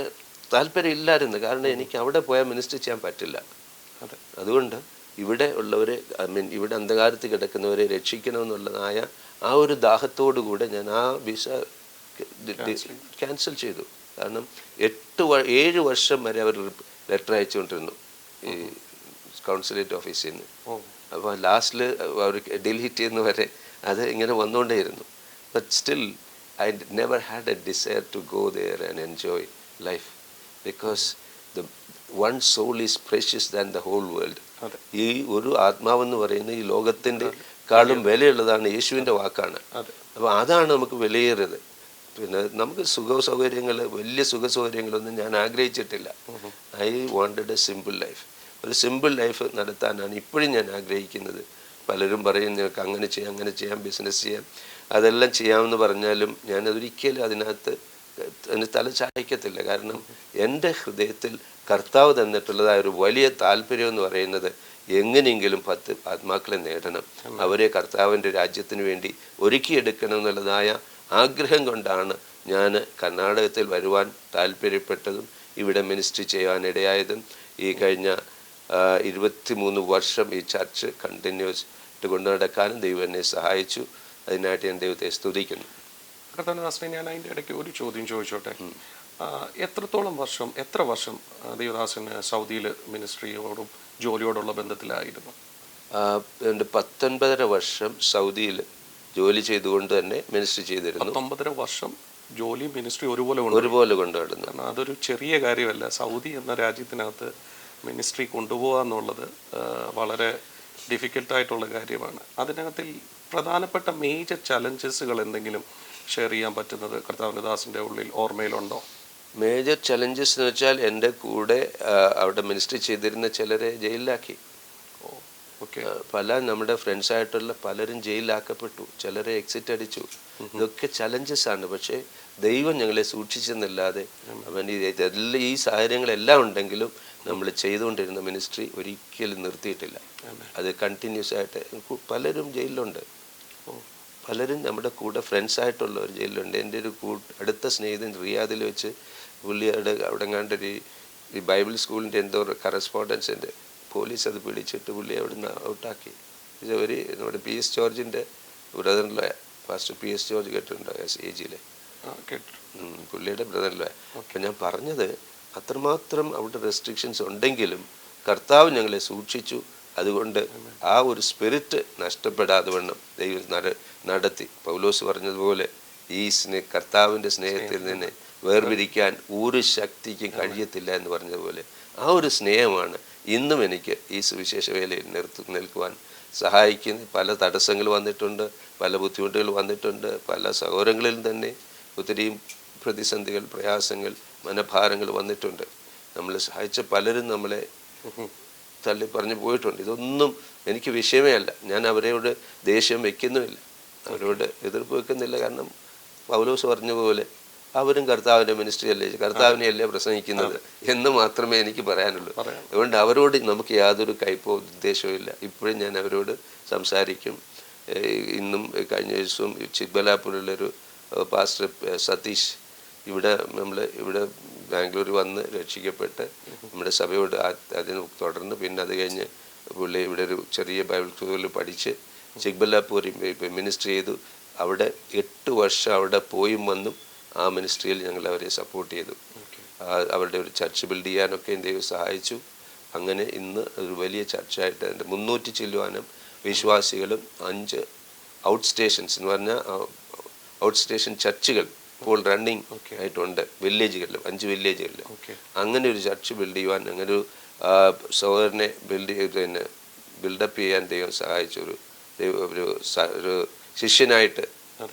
താല്പര്യമില്ലായിരുന്നു. കാരണം എനിക്ക് അവിടെ പോയാൽ മിനിസ്റ്റർ ചെയ്യാൻ പറ്റില്ല. അതുകൊണ്ട് ഇവിടെ ഉള്ളവരെ ഇവിടെ അന്ധകാരത്തിൽ കിടക്കുന്നവരെ രക്ഷിക്കണമെന്നുള്ളതായ ആ ഒരു ദാഹത്തോടു കൂടെ ഞാൻ ആ വിസ ക്യാൻസൽ ചെയ്തു. കാരണം 7 വർഷം വരെ അവർ ലെറ്റർ അയച്ചുകൊണ്ടിരുന്നു ഈ കൗൺസിലേറ്റ് ഓഫീസിൽ നിന്ന്. അപ്പോൾ ലാസ്റ്റിൽ അവർ ഡിലീറ്റ് ചെയ്യുന്ന വരെ അത് ഇങ്ങനെ വന്നുകൊണ്ടേയിരുന്നു. But still I never had a desire to go there and enjoy life because the one soul is precious than the whole world. അതെ ഈ ഒരു ആത്മാവെന്ന് പറയുന്നത് ഈ ലോകത്തിൻ്റെ കാളും വിലയുള്ളതാണ്, യേശുവിൻ്റെ വാക്കാണ്. അതെ അപ്പോൾ അതാണ് നമുക്ക് വിലയേറിയത്. പിന്നെ നമുക്ക് സുഖസൗകര്യങ്ങൾ, വലിയ സുഖസൗകര്യങ്ങളൊന്നും ഞാൻ ആഗ്രഹിച്ചിട്ടില്ല. I wanted a simple life. ഒരു സിമ്പിൾ ലൈഫ് നടത്താനാണ് ഇപ്പോഴും ഞാൻ ആഗ്രഹിക്കുന്നത്. പലരും പറയും നിങ്ങൾക്ക് അങ്ങനെ ചെയ്യാം, ബിസിനസ് ചെയ്യാം, അതെല്ലാം ചെയ്യാമെന്ന് പറഞ്ഞാലും ഞാനതൊരിക്കലും അതിനകത്ത് തല ചായ്ക്കത്തില്ല. കാരണം എൻ്റെ ഹൃദയത്തിൽ കർത്താവ് തന്നിട്ടുള്ളതായ ഒരു വലിയ താല്പര്യം എന്ന് പറയുന്നത് എങ്ങനെയെങ്കിലും 10 ആത്മാക്കളെ നേടണം, അവരെ കർത്താവിൻ്റെ രാജ്യത്തിന് വേണ്ടി ഒരുക്കിയെടുക്കണം എന്നുള്ളതായ ആഗ്രഹം കൊണ്ടാണ് ഞാൻ കർണാടകത്തിൽ വരുവാൻ താല്പര്യപ്പെട്ടതും ഇവിടെ മിനിസ്ട്രി ചെയ്യാനിടയായതും. ഈ കഴിഞ്ഞ 23 വർഷം ഈ ചർച്ച് കണ്ടിന്യൂസ് കൊണ്ടു നടക്കാനും ദൈവം എന്നെ സഹായിച്ചു. അതിനായിട്ട് ഞാൻ ദൈവത്തെ സ്തുതിക്കുന്നു. കർത്താവിനെ ഞാൻ അതിൻ്റെ ഇടയ്ക്ക് ഒരു ചോദ്യം ചോദിച്ചോട്ടെ. എത്ര വർഷം ദേവദാസന് സൗദിയിൽ മിനിസ്ട്രിയോടും ജോലിയോടുള്ള ബന്ധത്തിലായിരുന്നു? എൻ്റെ 19.5 വർഷം സൗദിയിൽ ജോലി ചെയ്തുകൊണ്ട് തന്നെ മിനിസ്ട്രി ചെയ്തിരുന്നു. 19.5 വർഷം ജോലി മിനിസ്ട്രി ഒരുപോലെ കൊണ്ടു നടന്നു. കാരണം അതൊരു ചെറിയ കാര്യമല്ല. സൗദി എന്ന രാജ്യത്തിനകത്ത് മിനിസ്ട്രി കൊണ്ടുപോകുക എന്നുള്ളത് വളരെ ഡിഫിക്കൽട്ടായിട്ടുള്ള കാര്യമാണ്. അതിനകത്തിൽ പ്രധാനപ്പെട്ട മേജർ ചലഞ്ചസുകൾ എന്തെങ്കിലും ഷെയർ ചെയ്യാൻ പറ്റുന്നത് കർത്താവിൻ്റെ ദാസിൻ്റെ ഉള്ളിൽ ഓർമ്മയിലുണ്ടോ? മേജർ ചലഞ്ചസ് എന്ന് വെച്ചാൽ എൻ്റെ കൂടെ അവിടെ മിനിസ്ട്രി ചെയ്തിരുന്ന ചിലരെ ജയിലിലാക്കി. പല നമ്മുടെ ഫ്രണ്ട്സായിട്ടുള്ള പലരും ജയിലിലാക്കപ്പെട്ടു, ചിലരെ എക്സിറ്റ് അടിച്ചു. ഇതൊക്കെ ചലഞ്ചസ് ആണ്. പക്ഷേ ദൈവം ഞങ്ങളെ സൂക്ഷിച്ചെന്നല്ലാതെ അവൻ ഈ സാഹചര്യങ്ങളെല്ലാം ഉണ്ടെങ്കിലും നമ്മൾ ചെയ്തുകൊണ്ടിരുന്ന മിനിസ്ട്രി ഒരിക്കലും നിർത്തിയിട്ടില്ല. അത് കണ്ടിന്യൂസ് ആയിട്ട്. പലരും ജയിലിലുണ്ട്, പലരും നമ്മുടെ കൂടെ ഫ്രണ്ട്സായിട്ടുള്ളവർ ജയിലിലുണ്ട്. എൻ്റെ ഒരു അടുത്ത സ്നേഹിതൻ റിയാദിൽ വെച്ച് പുള്ളിയുടെ അവിടെ കണ്ടൊരു ഈ ബൈബിൾ സ്കൂളിൻ്റെ എന്തോ കറസ്പോണ്ടൻസിൻ്റെ പോലീസ് അത് പിടിച്ചിട്ട് പുള്ളി അവിടെ നിന്ന് ഔട്ടാക്കി. ഒരു നമ്മുടെ PS ജോർജിൻ്റെ ബ്രദറിലോ, ഫാസ്റ്റർ PS ജോർജ് കേട്ടിട്ടുണ്ടോ? SAGയിലെ പുള്ളിയുടെ ബ്രദറിലോ. അപ്പം ഞാൻ പറഞ്ഞത് അത്രമാത്രം അവിടെ റെസ്ട്രിക്ഷൻസ് ഉണ്ടെങ്കിലും കർത്താവ് ഞങ്ങളെ സൂക്ഷിച്ചു. അതുകൊണ്ട് ആ ഒരു സ്പിരിറ്റ് നഷ്ടപ്പെടാതെ വണ്ണം ദൈവം നടത്തി. പൗലോസ് പറഞ്ഞതുപോലെ ഈ കർത്താവിൻ്റെ സ്നേഹത്തിൽ നിന്ന് വേർപിരിക്കാൻ ഒരു ശക്തിക്കും കഴിയത്തില്ല എന്ന് പറഞ്ഞതുപോലെ ആ ഒരു സ്നേഹമാണ് ഇന്നും എനിക്ക് ഈ സുവിശേഷ വേലയിൽ നിൽക്കുവാൻ സഹായിക്കുന്നത്. പല തടസ്സങ്ങൾ വന്നിട്ടുണ്ട്, പല ബുദ്ധിമുട്ടുകൾ വന്നിട്ടുണ്ട്, പല സഹോദരങ്ങളിലും തന്നെ ഒത്തിരി പ്രതിസന്ധികൾ, പ്രയാസങ്ങൾ, മനഭാരങ്ങൾ വന്നിട്ടുണ്ട്. നമ്മളെ സഹായിച്ച പലരും നമ്മളെ തള്ളി പറഞ്ഞു പോയിട്ടുണ്ട്. ഇതൊന്നും എനിക്ക് വിഷയമേ അല്ല. ഞാൻ അവരോട് ദേഷ്യം വെക്കുന്നുമില്ല, അവരോട് എതിർപ്പ് വെക്കുന്നില്ല. കാരണം പൗലോസ് പറഞ്ഞ പോലെ അവരും കർത്താവിൻ്റെ മിനിസ്ട്രി അല്ലേ, കർത്താവിനെയല്ലേ പ്രസംഗിക്കുന്നത് എന്ന് മാത്രമേ എനിക്ക് പറയാനുള്ളൂ. അതുകൊണ്ട് അവരോട് നമുക്ക് യാതൊരു കയ്പോ ഉദ്ദേശവും ഇല്ല. ഇപ്പോഴും ഞാൻ അവരോട് സംസാരിക്കും. ഇന്നും കഴിഞ്ഞ ദിവസവും ചിക്ബലാപ്പൂരിലൊരു പാസ്റ്റർ സതീഷ് ഇവിടെ ബാംഗ്ലൂർ വന്ന് രക്ഷിക്കപ്പെട്ട് നമ്മുടെ സഭയോട് അതിന് തുടർന്ന് പിന്നെ അത് കഴിഞ്ഞ് പുള്ളി ഇവിടെ ഒരു ചെറിയ ബൈബിൾ സ്കൂളിൽ പഠിച്ച് ചിക്ബല്ലാപൂരിൽ മിനിസ്ട്രി ചെയ്തു. അവിടെ 8 വർഷം അവിടെ പോയും വന്നും ആ മിനിസ്ട്രിയിൽ ഞങ്ങൾ അവരെ സപ്പോർട്ട് ചെയ്തു. അവരുടെ ഒരു ചർച്ച് ബിൽഡ് ചെയ്യാനൊക്കെ ദൈവം സഹായിച്ചു. അങ്ങനെ ഇന്ന് ഒരു വലിയ ചർച്ചായിട്ട് അതിൻ്റെ 300 ചില്ലുവാനും വിശ്വാസികളും 5 ഔട്ട് സ്റ്റേഷൻസ് എന്ന് പറഞ്ഞാൽ ഔട്ട് സ്റ്റേഷൻ ചർച്ചുകൾ ഇപ്പോൾ റണ്ണിങ് ആയിട്ടുണ്ട് വില്ലേജുകളിലും, 5 വില്ലേജുകളിലും. അങ്ങനെ ഒരു ചർച്ച് ബിൽഡ് ചെയ്യുവാൻ, അങ്ങനെ ഒരു സഹോദരനെ ബിൽഡപ്പ് ചെയ്യാൻ ദൈവം സഹായിച്ചു. ഒരു ശിഷ്യനായിട്ട്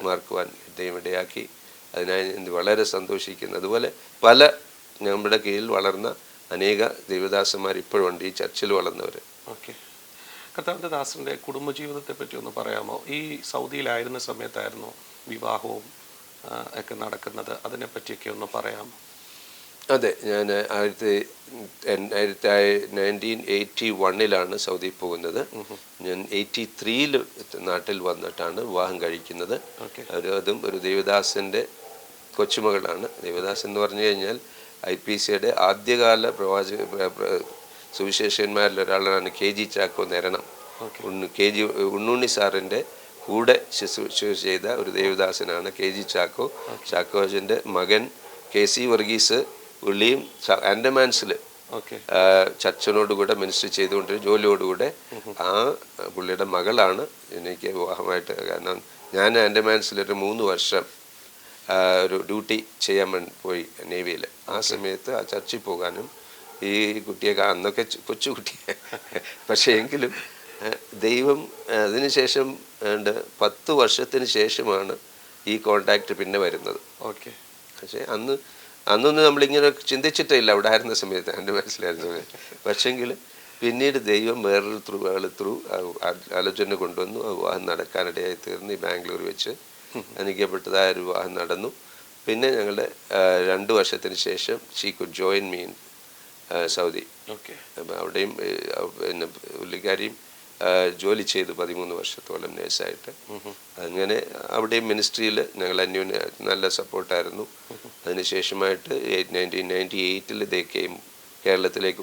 മാർക്കുവാൻ ദൈവം ഇടയാക്കി. അതിനായി വളരെ സന്തോഷിക്കുന്നു. അതുപോലെ പല നമ്മുടെ കീഴിൽ വളർന്ന അനേക ദൈവദാസന്മാർ ഇപ്പോഴുണ്ട് ഈ ചർച്ചിൽ വളർന്നവർ. ഓക്കെ, കർത്താവിൻ്റെ ദാസൻ്റെ കുടുംബജീവിതത്തെ പറ്റി ഒന്ന് പറയാമോ? ഈ സൗദിയിലായിരുന്ന സമയത്തായിരുന്നു വിവാഹവും ഒക്കെ നടക്കുന്നത്, അതിനെപ്പറ്റിയൊക്കെ ഒന്ന് പറയാമോ? അതെ, ഞാൻ 1981 സൗദി പോകുന്നത്. ഞാൻ 83 നാട്ടിൽ വന്നിട്ടാണ് വിവാഹം കഴിക്കുന്നത്. അതും ഒരു ദേവദാസൻ്റെ കൊച്ചുമകളാണ്. ദേവദാസ് എന്ന് പറഞ്ഞു കഴിഞ്ഞാൽ IPCയുടെ ആദ്യകാല സുവിശേഷന്മാരിൽ ഒരാളാണ് KG ചാക്കോ നെരണം. KG ഉണ്ണുണ്ണി സാറിൻ്റെ കൂടെ ശുശ്രൂഷ ചെയ്ത ഒരു ദേവദാസനാണ് KG ചാക്കോ. ചാക്കോജിൻ്റെ മകൻ KC വർഗീസ് പുള്ളിയും ആൻഡമാൻസിൽ ചർച്ചിനോടുകൂടെ മിനിസ്റ്റർ ചെയ്തുകൊണ്ടിരുന്ന ജോലിയോടുകൂടെ ആ പുള്ളിയുടെ മകളാണ് എനിക്ക് വിവാഹമായിട്ട്. കാരണം ഞാൻ ആൻഡമാൻസിലൊരു 3 വർഷം ഒരു ഡ്യൂട്ടി ചെയ്യാൻ പോയി നേവിയിൽ. ആ സമയത്ത് ആ ചർച്ചിൽ പോകാനും ഈ കുട്ടിയൊക്കെ അന്നൊക്കെ കൊച്ചു കുട്ടിയെ പക്ഷേ എങ്കിലും ദൈവം അതിനുശേഷം 10 വർഷത്തിന് ശേഷമാണ് ഈ കോണ്ടാക്റ്റ് പിന്നെ വരുന്നത്. ഓക്കെ. പക്ഷേ അന്നൊന്നും നമ്മളിങ്ങനെ ചിന്തിച്ചിട്ടില്ല അവിടെ ആയിരുന്ന സമയത്ത്, എൻ്റെ മനസ്സിലായിരുന്ന സമയത്ത്. പക്ഷെങ്കിൽ പിന്നീട് ദൈവം വേറൊരു ത്രൂ ആലോചന കൊണ്ടുവന്നു. ആ വിവാഹം നടക്കാനിടയായി തീർന്നു. ഈ ബാംഗ്ലൂർ വെച്ച് അനുഗ്രഹപ്പെട്ടതായ ഒരു വിവാഹം നടന്നു. പിന്നെ ഞങ്ങളുടെ 2 വർഷത്തിന് ശേഷം she could join me in Saudi. Okay. അപ്പം അവിടെയും പിന്നെ പുള്ളിക്കാരിയും ജോലി ചെയ്തു 13 വർഷത്തോളം നേഴ്സായിട്ട്. അങ്ങനെ അവിടെയും മിനിസ്ട്രിയിൽ ഞങ്ങൾ അന്യോന്യ നല്ല സപ്പോർട്ടായിരുന്നു. അതിനുശേഷമായിട്ട് 1998 ദേക്കെയും കേരളത്തിലേക്ക്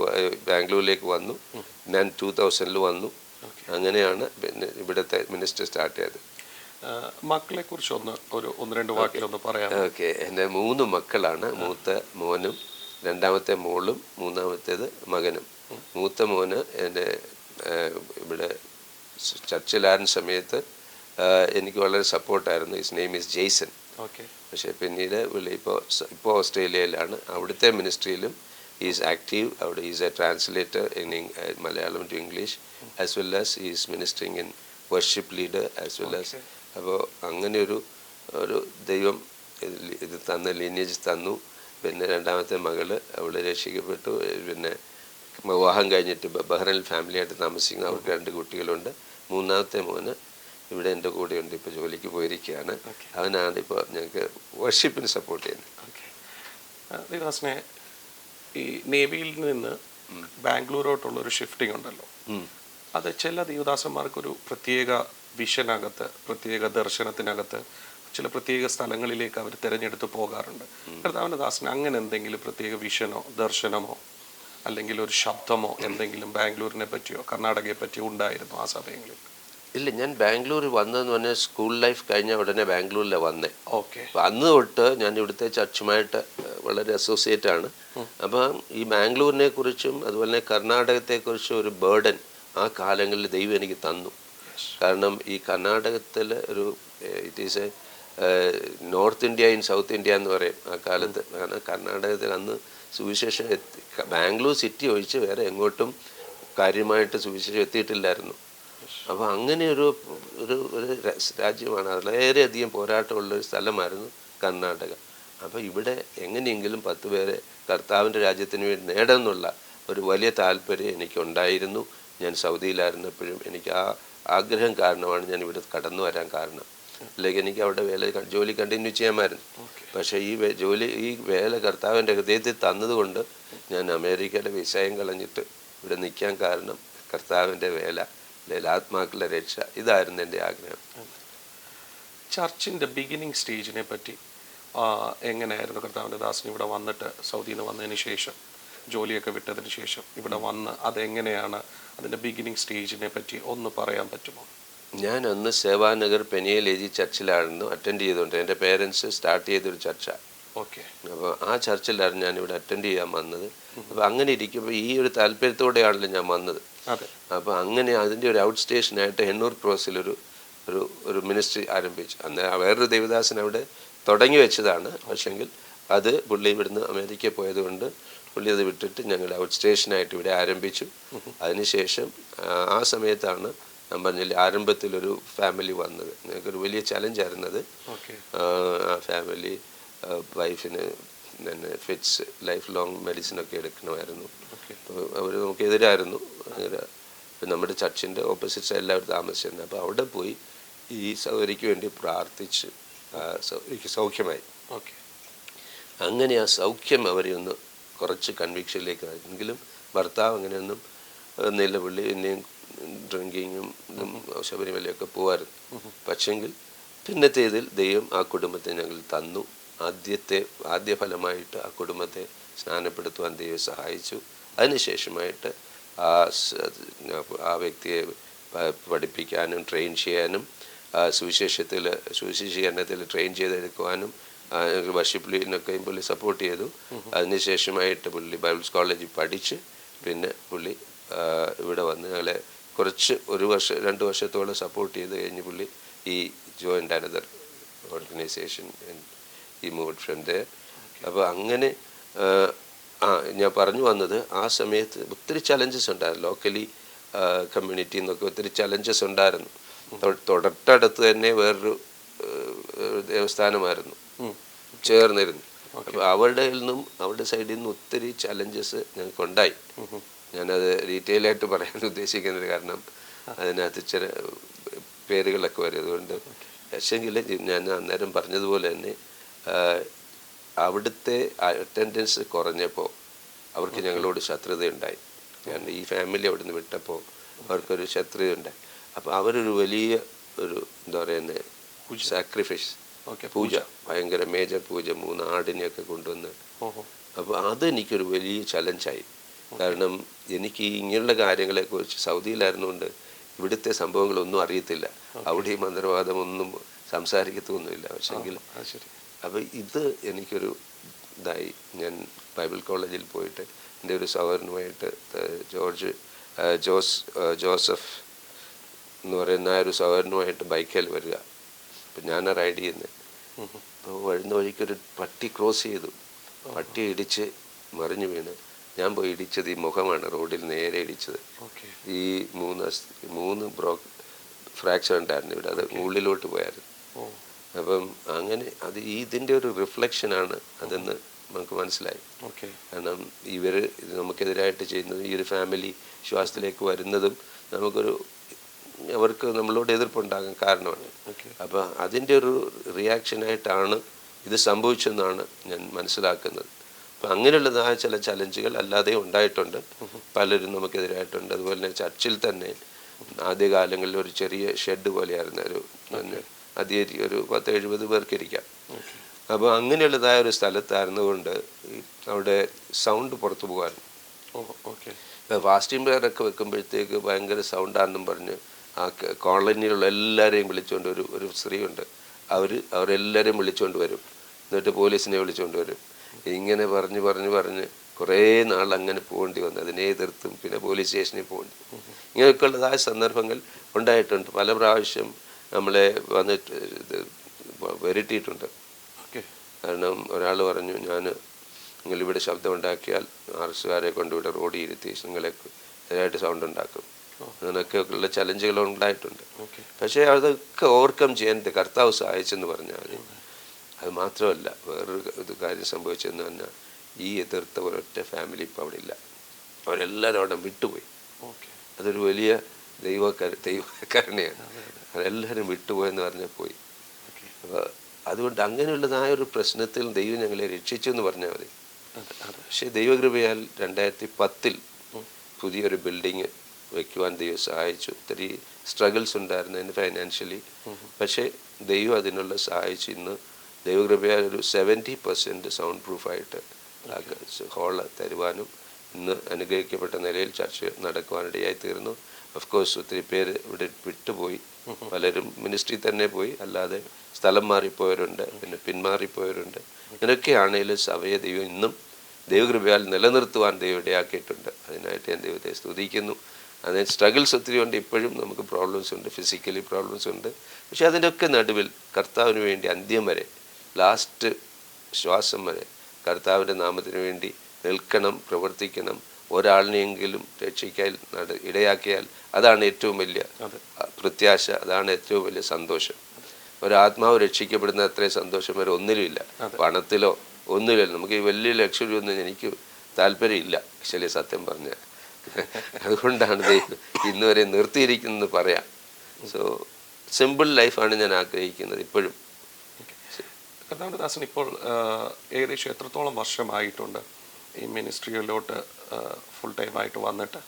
ബാംഗ്ലൂരിലേക്ക് വന്നു. ഞാൻ 2000 വന്നു. അങ്ങനെയാണ് പിന്നെ ഇവിടുത്തെ മിനിസ്റ്റർ സ്റ്റാർട്ട് ചെയ്തത്. മക്കളെ കുറിച്ച് ഒന്ന് രണ്ട് വാക്കിലൊന്ന് പറയാം. ഓക്കെ. എൻ്റെ 3 മക്കളാണ്. മൂത്ത മോനും, രണ്ടാമത്തെ മോളും, മൂന്നാമത്തേത് മകനും. മൂത്ത മോന് എൻ്റെ ഇവിടെ ചർച്ചിലായിരുന്ന സമയത്ത് എനിക്ക് വളരെ സപ്പോർട്ടായിരുന്നു. His name is Jason. പക്ഷേ പിന്നീട് പുള്ളി ഇപ്പോൾ ഓസ്ട്രേലിയയിലാണ്. അവിടുത്തെ മിനിസ്ട്രിയിലും ഈസ് ആക്റ്റീവ്. അവിടെ is a translator in Malayalam to English as well as is ministering in worship leader as well as. അപ്പോൾ അങ്ങനെ ഒരു ദൈവം ഇത് തന്ന ലീനേജ് തന്നു. പിന്നെ രണ്ടാമത്തെ മകള് അവൾ രക്ഷിക്കപ്പെട്ടു. പിന്നെ വിവാഹം കഴിഞ്ഞിട്ട് ബഹ്റൈനിൽ ഫാമിലിയായിട്ട് താമസിക്കുന്നു. അവർക്ക് 2 കുട്ടികളുണ്ട്. മൂന്നാമത്തെ മോന് ഇവിടെ എൻ്റെ കൂടെയുണ്ട്. ഇപ്പോൾ ജോലിക്ക് പോയിരിക്കുകയാണ്. അവനാണ് ഇപ്പോൾ ഞങ്ങൾക്ക് വർഷിപ്പിന് സപ്പോർട്ട് ചെയ്യുന്നത്. ദേവദാസനെ, ഈ നേവിയിൽ നിന്ന് ബാംഗ്ലൂരോട്ടുള്ളൊരു ഷിഫ്റ്റിംഗ് ഉണ്ടല്ലോ, അത് ചില ദേവദാസന്മാർക്കൊരു പ്രത്യേക വിഷനകത്ത്, പ്രത്യേക ദർശനത്തിനകത്ത്, ചില പ്രത്യേക സ്ഥലങ്ങളിലേക്ക് അവർ തിരഞ്ഞെടുത്ത് പോകാറുണ്ട്. കർത്താവിൻ്റെ ദാസന് അങ്ങനെ എന്തെങ്കിലും പ്രത്യേക വിഷനോ ദർശനമോ അല്ലെങ്കിൽ ഒരു ശബ്ദമോ എന്തെങ്കിലും ബാംഗ്ലൂരിനെ പറ്റിയോ കർണാടകയെ പറ്റിയോ ഉണ്ടായിരുന്നു ആ സമയങ്ങളിൽ? ഇല്ല, ഞാൻ ബാംഗ്ലൂർ വന്നതെന്ന് പറഞ്ഞാൽ സ്കൂൾ ലൈഫ് കഴിഞ്ഞ ഉടനെ ബാംഗ്ലൂരിലാണ് വന്നേ. ഓക്കെ. അപ്പം അന്ന് തൊട്ട് ഞാൻ ഇവിടുത്തെ ചർച്ചുമായിട്ട് വളരെ അസോസിയേറ്റ് ആണ്. അപ്പം ഈ ബാംഗ്ലൂരിനെ കുറിച്ചും അതുപോലെ തന്നെ കർണാടകത്തെക്കുറിച്ചും ഒരു ബേർഡൻ ആ കാലങ്ങളിൽ ദൈവം എനിക്ക് തന്നു. കാരണം ഈ കർണാടകത്തിൽ it is A north India in south India എന്ന് പറയും ആ കാലത്ത്. കാരണം കർണാടകത്തിൽ അന്ന് സുവിശേഷം ബാംഗ്ലൂർ സിറ്റി ഒഴിച്ച് വേറെ എങ്ങോട്ടും കാര്യമായിട്ട് സുവിശേഷം എത്തിയിട്ടില്ലായിരുന്നു. അപ്പോൾ അങ്ങനെ ഒരു രാജ്യമാണ്. വളരെയധികം പോരാട്ടമുള്ളൊരു സ്ഥലമായിരുന്നു കർണാടക. അപ്പോൾ ഇവിടെ എങ്ങനെയെങ്കിലും 10 പേരെ കർത്താവിൻ്റെ രാജ്യത്തിന് വേണ്ടി നേടാമെന്നുള്ള ഒരു വലിയ താല്പര്യം എനിക്കുണ്ടായിരുന്നു. ഞാൻ സൗദിയിലായിരുന്നപ്പോഴും എനിക്ക് ആ ആഗ്രഹം കാരണമാണ് ഞാൻ ഇവിടെ കടന്നു വരാൻ കാരണം. അല്ലെങ്കിൽ എനിക്ക് അവിടെ ജോലി കണ്ടിന്യൂ ചെയ്യാമായിരുന്നു. പക്ഷേ ഈ വേല കർത്താവിൻ്റെ ഹൃദയത്തിൽ തന്നതുകൊണ്ട് ഞാൻ അമേരിക്കയുടെ വിഷയം കളഞ്ഞിട്ട് ഇവിടെ നിൽക്കാൻ കാരണം കർത്താവിൻ്റെ വേല, അല്ലെങ്കിൽ ആത്മാക്കളുടെ രക്ഷ, ഇതായിരുന്നു എൻ്റെ ആഗ്രഹം. ചർച്ചിൻ്റെ ബിഗിനിങ് സ്റ്റേജിനെ പറ്റി എങ്ങനെയായിരുന്നു കർത്താവിൻ്റെ ദാസൻ ഇവിടെ വന്നിട്ട്, സൗദിയിൽ നിന്ന് വന്നതിന് ശേഷം, ജോലിയൊക്കെ വിട്ടതിന് ശേഷം ഇവിടെ വന്ന് അതെങ്ങനെയാണ് അതിൻ്റെ ബിഗിനിങ് സ്റ്റേജിനെ പറ്റി ഒന്ന് പറയാൻ പറ്റുമോ? ഞാൻ അന്ന് സേവാനഗർ പെനിയലേജി ചർച്ചിലായിരുന്നു അറ്റൻഡ് ചെയ്തുകൊണ്ട്. എൻ്റെ പേരൻസ് സ്റ്റാർട്ട് ചെയ്തൊരു ചർച്ചാണ്. ഓക്കെ. അപ്പോൾ ആ ചർച്ചിലായിരുന്നു ഞാനിവിടെ അറ്റൻഡ് ചെയ്യാൻ വന്നത്. അപ്പോൾ അങ്ങനെ ഇരിക്കുമ്പോൾ ഈ ഒരു താല്പര്യത്തോടെയാണല്ലോ ഞാൻ വന്നത്. അപ്പോൾ അങ്ങനെ അതിൻ്റെ ഒരു ഔട്ട് സ്റ്റേഷനായിട്ട് എണ്ണൂർ ക്രോസിലൊരു ഒരു മിനിസ്ട്രി ആരംഭിച്ചു. അന്ന് വേറൊരു ദേവദാസൻ അവിടെ തുടങ്ങി വെച്ചതാണ്. പക്ഷെങ്കിൽ അത് പുള്ളി ഇവിടുന്ന് അമേരിക്കയിൽ പോയതുകൊണ്ട് പുള്ളി അത് വിട്ടിട്ട് ഞങ്ങൾ ഔട്ട് സ്റ്റേഷനായിട്ട് ഇവിടെ ആരംഭിച്ചു. അതിനുശേഷം ആ സമയത്താണ് ഞാൻ പറഞ്ഞില്ലേ ആരംഭത്തിലൊരു ഫാമിലി വന്നത്. ഞങ്ങൾക്കൊരു വലിയ ചലഞ്ചായിരുന്നത്. ആ ഫാമിലി വൈഫിന് തന്നെ ഫിറ്റ്സ്, ലൈഫ് ലോങ് മെഡിസിനൊക്കെ എടുക്കണമായിരുന്നു. അപ്പോൾ അവർ നമുക്കെതിരായിരുന്നു. നമ്മുടെ ചർച്ചിൻ്റെ ഓപ്പോസിറ്റ് സൈഡിൽ അവർ താമസിച്ചിരുന്നു. അപ്പോൾ അവിടെ പോയി ഈ സൗകര്യക്ക് വേണ്ടി പ്രാർത്ഥിച്ച് സൗകര്യക്ക് സൗഖ്യമായി. അങ്ങനെ ആ സൗഖ്യം അവരെ ഒന്ന് കുറച്ച് കൺവിക്ഷനിലേക്ക് ആയെങ്കിലും ഭർത്താവ് അങ്ങനെയൊന്നും നിലവിളി പിന്നെയും ഡ്രിങ്കിങ്ങും ശബരിമലയൊക്കെ പോവായിരുന്നു. പക്ഷെങ്കിൽ പിന്നത്തേതിൽ ദൈവം ആ കുടുംബത്തെ ഞങ്ങൾ തന്നു. ആദ്യ ഫലമായിട്ട് ആ കുടുംബത്തെ സ്നാനപ്പെടുത്തുവാൻ ദൈവം സഹായിച്ചു. അതിനുശേഷമായിട്ട് ആ വ്യക്തിയെ പഠിപ്പിക്കാനും ട്രെയിൻ ചെയ്യാനും സുവിശേഷീകരണത്തിൽ ട്രെയിൻ ചെയ്തെടുക്കുവാനും വർഷിപ്പ് ലീഡിനൊക്കെ പുള്ളി സപ്പോർട്ട് ചെയ്തു. അതിനുശേഷമായിട്ട് പുള്ളി ബൈബിൾസ് കോളേജിൽ പഠിച്ച് പിന്നെ പുള്ളി ഇവിടെ വന്ന് ഞങ്ങളെ കുറച്ച് 2 വർഷത്തോളം സപ്പോർട്ട് ചെയ്ത് കഴിഞ്ഞ് പുള്ളി ഈ joint another organisation he moved from there. അപ്പോൾ അങ്ങനെ ഞാൻ പറഞ്ഞു വന്നത് ആ സമയത്ത് ഒത്തിരി ചലഞ്ചസ് ഉണ്ടായിരുന്നു. ലോക്കലി കമ്മ്യൂണിറ്റിയിൽ നിന്നൊക്കെ ഒത്തിരി ചലഞ്ചസ് ഉണ്ടായിരുന്നു. തൊട്ടടുത്ത് തന്നെ വേറൊരു ദേവസ്ഥാനമായിരുന്നു ചേർന്നിരുന്നു. അപ്പോൾ അവരുടെ സൈഡിൽ നിന്ന് ഒത്തിരി ചലഞ്ചസ് ഞങ്ങൾക്കുണ്ടായി. ഞാനത് ഡീറ്റെയിൽ ആയിട്ട് പറയാൻ ഉദ്ദേശിക്കുന്നത് കാരണം അതിനകത്ത് ചില പേരുകളൊക്കെ വരും. അതുകൊണ്ട് പക്ഷേങ്കിൽ ഞാൻ അന്നേരം പറഞ്ഞതുപോലെ തന്നെ അവിടുത്തെ അറ്റൻഡൻസ് കുറഞ്ഞപ്പോൾ അവർക്ക് ഞങ്ങളോട് ശത്രുതയുണ്ടായി. കാരണം ഈ ഫാമിലി അവിടെ നിന്ന് വിട്ടപ്പോൾ അവർക്കൊരു ശത്രുതയുണ്ടായി. അപ്പോൾ അവരൊരു വലിയ ഒരു എന്താ പറയുന്നത് സാക്രിഫൈസ്, പൂജ, ഭയങ്കര മേജർ പൂജ, 3 ആടിനെയൊക്കെ കൊണ്ടുവന്ന്. അപ്പോൾ അതെനിക്കൊരു വലിയ ചലഞ്ചായി. കാരണം എനിക്ക് ഇങ്ങനെയുള്ള കാര്യങ്ങളെക്കുറിച്ച് സൗദിയിലായിരുന്നുകൊണ്ട് ഇവിടുത്തെ സംഭവങ്ങളൊന്നും അറിയത്തില്ല. അവിടെ ഈ മന്ത്രവാദമൊന്നും സംസാരിക്കത്തൊന്നുമില്ല. പക്ഷെങ്കിൽ അപ്പോൾ ഇത് എനിക്കൊരു ഇതായി. ഞാൻ ബൈബിൾ കോളേജിൽ പോയിട്ട് എൻ്റെ ഒരു സഹോദരനുമായിട്ട് ജോസഫ് എന്ന് പറയുന്ന ഒരു സഹോദരനുമായിട്ട് ബൈക്കിൽ വരിക. അപ്പം ഞാൻ റൈഡ് ചെയ്യുന്നത്. അപ്പോൾ വരുന്ന വഴിക്കൊരു പട്ടി ക്രോസ് ചെയ്തു. പട്ടി ഇടിച്ച് മറിഞ്ഞു വീണ്. ഞാൻ പോയി ഇടിച്ചത് ഈ മുഖമാണ്, റോഡിൽ നേരെ ഇടിച്ചത്. ഈ 3 ഫ്രാക്ചർ ഉണ്ടായിരുന്നു ഇവിടെ, അത് ഉള്ളിലോട്ട് പോയായിരുന്നു. അപ്പം അങ്ങനെ അത് ഇതിൻ്റെ ഒരു റിഫ്ലക്ഷനാണ് അതെന്ന് നമുക്ക് മനസ്സിലായി. കാരണം ഇത് നമുക്കെതിരായിട്ട് ചെയ്യുന്നതും ഈ ഒരു ഫാമിലി വിശ്വാസത്തിലേക്ക് വരുന്നതും അവർക്ക് നമ്മളോട് എതിർപ്പുണ്ടാകാൻ കാരണമാണ്. അപ്പോൾ അതിൻ്റെ ഒരു റിയാക്ഷനായിട്ടാണ് ഇത് സംഭവിച്ചെന്നാണ് ഞാൻ മനസ്സിലാക്കുന്നത്. അപ്പം അങ്ങനെയുള്ളതായ ചില ചലഞ്ചുകൾ അല്ലാതെ ഉണ്ടായിട്ടുണ്ട്, പലരും നമുക്കെതിരായിട്ടുണ്ട്. അതുപോലെ തന്നെ ചർച്ചിൽ തന്നെ ആദ്യകാലങ്ങളിൽ ഒരു ചെറിയ ഷെഡ് പോലെയായിരുന്ന ഒരു 10-70 പേർക്ക് ഇരിക്കാം. അപ്പോൾ അങ്ങനെയുള്ളതായ ഒരു സ്ഥലത്തായിരുന്നുകൊണ്ട് അവിടെ സൗണ്ട് പുറത്തു പോകാറുണ്ട്. ഫാസ്റ്റിംഗ് പ്രെയറൊക്കെ വെക്കുമ്പോഴത്തേക്ക് ഭയങ്കര സൗണ്ടാണെന്നും പറഞ്ഞ് ആ കോളനിയിലുള്ള എല്ലാവരെയും വിളിച്ചുകൊണ്ട് ഒരു സ്ത്രീ ഉണ്ട്, അവരെല്ലാവരെയും വിളിച്ചുകൊണ്ട് വരും. എന്നിട്ട് പോലീസിനെ വിളിച്ചുകൊണ്ട് വരും. ഇങ്ങനെ പറഞ്ഞ് കുറേ നാൾ അങ്ങനെ പോകേണ്ടി വന്നു. അതിനെ എതിർത്തും പിന്നെ പോലീസ് സ്റ്റേഷനിൽ പോകേണ്ടി, ഇങ്ങനെയൊക്കെയുള്ളതായ സന്ദർഭങ്ങൾ ഉണ്ടായിട്ടുണ്ട്. പല പ്രാവശ്യം നമ്മളെ വന്നിട്ട് വരുത്തിയിട്ടുണ്ട്. കാരണം ഒരാൾ പറഞ്ഞു, നിങ്ങളിവിടെ ശബ്ദമുണ്ടാക്കിയാൽ ആർസുകാരെ കൊണ്ടിവിടെ റോഡിൽ ഇരുത്തി നിങ്ങളെ നേരായിട്ട് സൗണ്ട് ഉണ്ടാക്കും. അങ്ങനെയൊക്കെയുള്ള ചലഞ്ചുകൾ ഉണ്ടായിട്ടുണ്ട്. പക്ഷേ അതൊക്കെ ഓവർകം ചെയ്യാൻ കർത്താവ് സഹായിച്ചെന്ന് പറഞ്ഞാൽ അത് മാത്രമല്ല, വേറൊരു കാര്യം സംഭവിച്ചെന്ന് പറഞ്ഞാൽ ഈ എതിർത്ത ഒരൊറ്റ ഫാമിലി ഇപ്പോൾ അവിടെ ഇല്ല. അവരെല്ലാവരും അവിടെ വിട്ടുപോയി. അതൊരു വലിയ ദൈവകരുണയാണ്. അവരെല്ലാവരും വിട്ടുപോയെന്ന് പറഞ്ഞാൽ പോയി. അപ്പോൾ അതുകൊണ്ട് അങ്ങനെയുള്ളതായ ഒരു പ്രശ്നത്തിൽ ദൈവം ഞങ്ങളെ രക്ഷിച്ചു എന്ന് പറഞ്ഞാൽ മതി. പക്ഷേ ദൈവകൃപയാൽ 2010 പുതിയൊരു ബിൽഡിങ് വയ്ക്കുവാൻ ദൈവം സഹായിച്ചു. ഒത്തിരി സ്ട്രഗിൾസ് ഉണ്ടായിരുന്നു ഫൈനാൻഷ്യലി. പക്ഷേ ദൈവം അതിനുള്ള സഹായിച്ചു. ഇന്ന് ദൈവകൃപയാൽ ഒരു 70% സൗണ്ട് പ്രൂഫായിട്ട് ഹോള് തരുവാനും ഇന്ന് അനുഗ്രഹിക്കപ്പെട്ട നിലയിൽ ചർച്ച നടക്കുവാനിടയായി തീർന്നു. ഓഫ് കോഴ്സ് ഒത്തിരി പേര് ഇവിടെ വിട്ടുപോയി, പലരും മിനിസ്ട്രി തന്നെ പോയി, അല്ലാതെ സ്ഥലം മാറിപ്പോയവരുണ്ട്, പിന്നെ പിന്മാറിപ്പോയവരുണ്ട്. ഇങ്ങനെയൊക്കെയാണെങ്കിലും സഭയെ ദൈവം ഇന്നും ദൈവകൃപയാൽ നിലനിർത്തുവാൻ ദൈവം ഇടയാക്കിയിട്ടുണ്ട്. അതിനായിട്ട് ഞാൻ ദൈവത്തെ സ്തുതിക്കുന്നു. അതിന് സ്ട്രഗിൾസ് ഒത്തിരി ഉണ്ട്, ഇപ്പോഴും നമുക്ക് പ്രോബ്ലംസ് ഉണ്ട്, ഫിസിക്കലി പ്രോബ്ലംസ് ഉണ്ട്. പക്ഷെ അതിൻ്റെയൊക്കെ നടുവിൽ കർത്താവിന് വേണ്ടി അന്ത്യം വരെ, ലാസ്റ്റ് ശ്വാസം വരെ കർത്താവിൻ്റെ നാമത്തിന് വേണ്ടി നിൽക്കണം, പ്രവർത്തിക്കണം. ഒരാളിനെയെങ്കിലും രക്ഷിക്കാൻ ഇടയാക്കിയാൽ അതാണ് ഏറ്റവും വലിയ പ്രത്യാശ, അതാണ് ഏറ്റവും വലിയ സന്തോഷം. ഒരാത്മാവ് രക്ഷിക്കപ്പെടുന്ന അത്രയും സന്തോഷം വരെ ഒന്നിലുമില്ല, പണത്തിലോ ഒന്നുമില്ല. നമുക്ക് ഈ വലിയ ലക്ഷറി ഒന്നും എനിക്ക് താല്പര്യമില്ല ആക്ച്വലി, സത്യം പറഞ്ഞാൽ. അതുകൊണ്ടാണ് ഇന്ന് വരെ നിർത്തിയിരിക്കുന്നത് പറയാം. സോ സിമ്പിൾ ലൈഫാണ് ഞാൻ ആഗ്രഹിക്കുന്നത് ഇപ്പോഴും. കർത്താവിൻ്റെ ഇപ്പോൾ ഏകദേശം എത്രത്തോളം വർഷമായിട്ടുണ്ട് ഈ മിനിസ്ട്രിയിലോട്ട് ഫുൾ ടൈമായിട്ട് വന്നിട്ട്?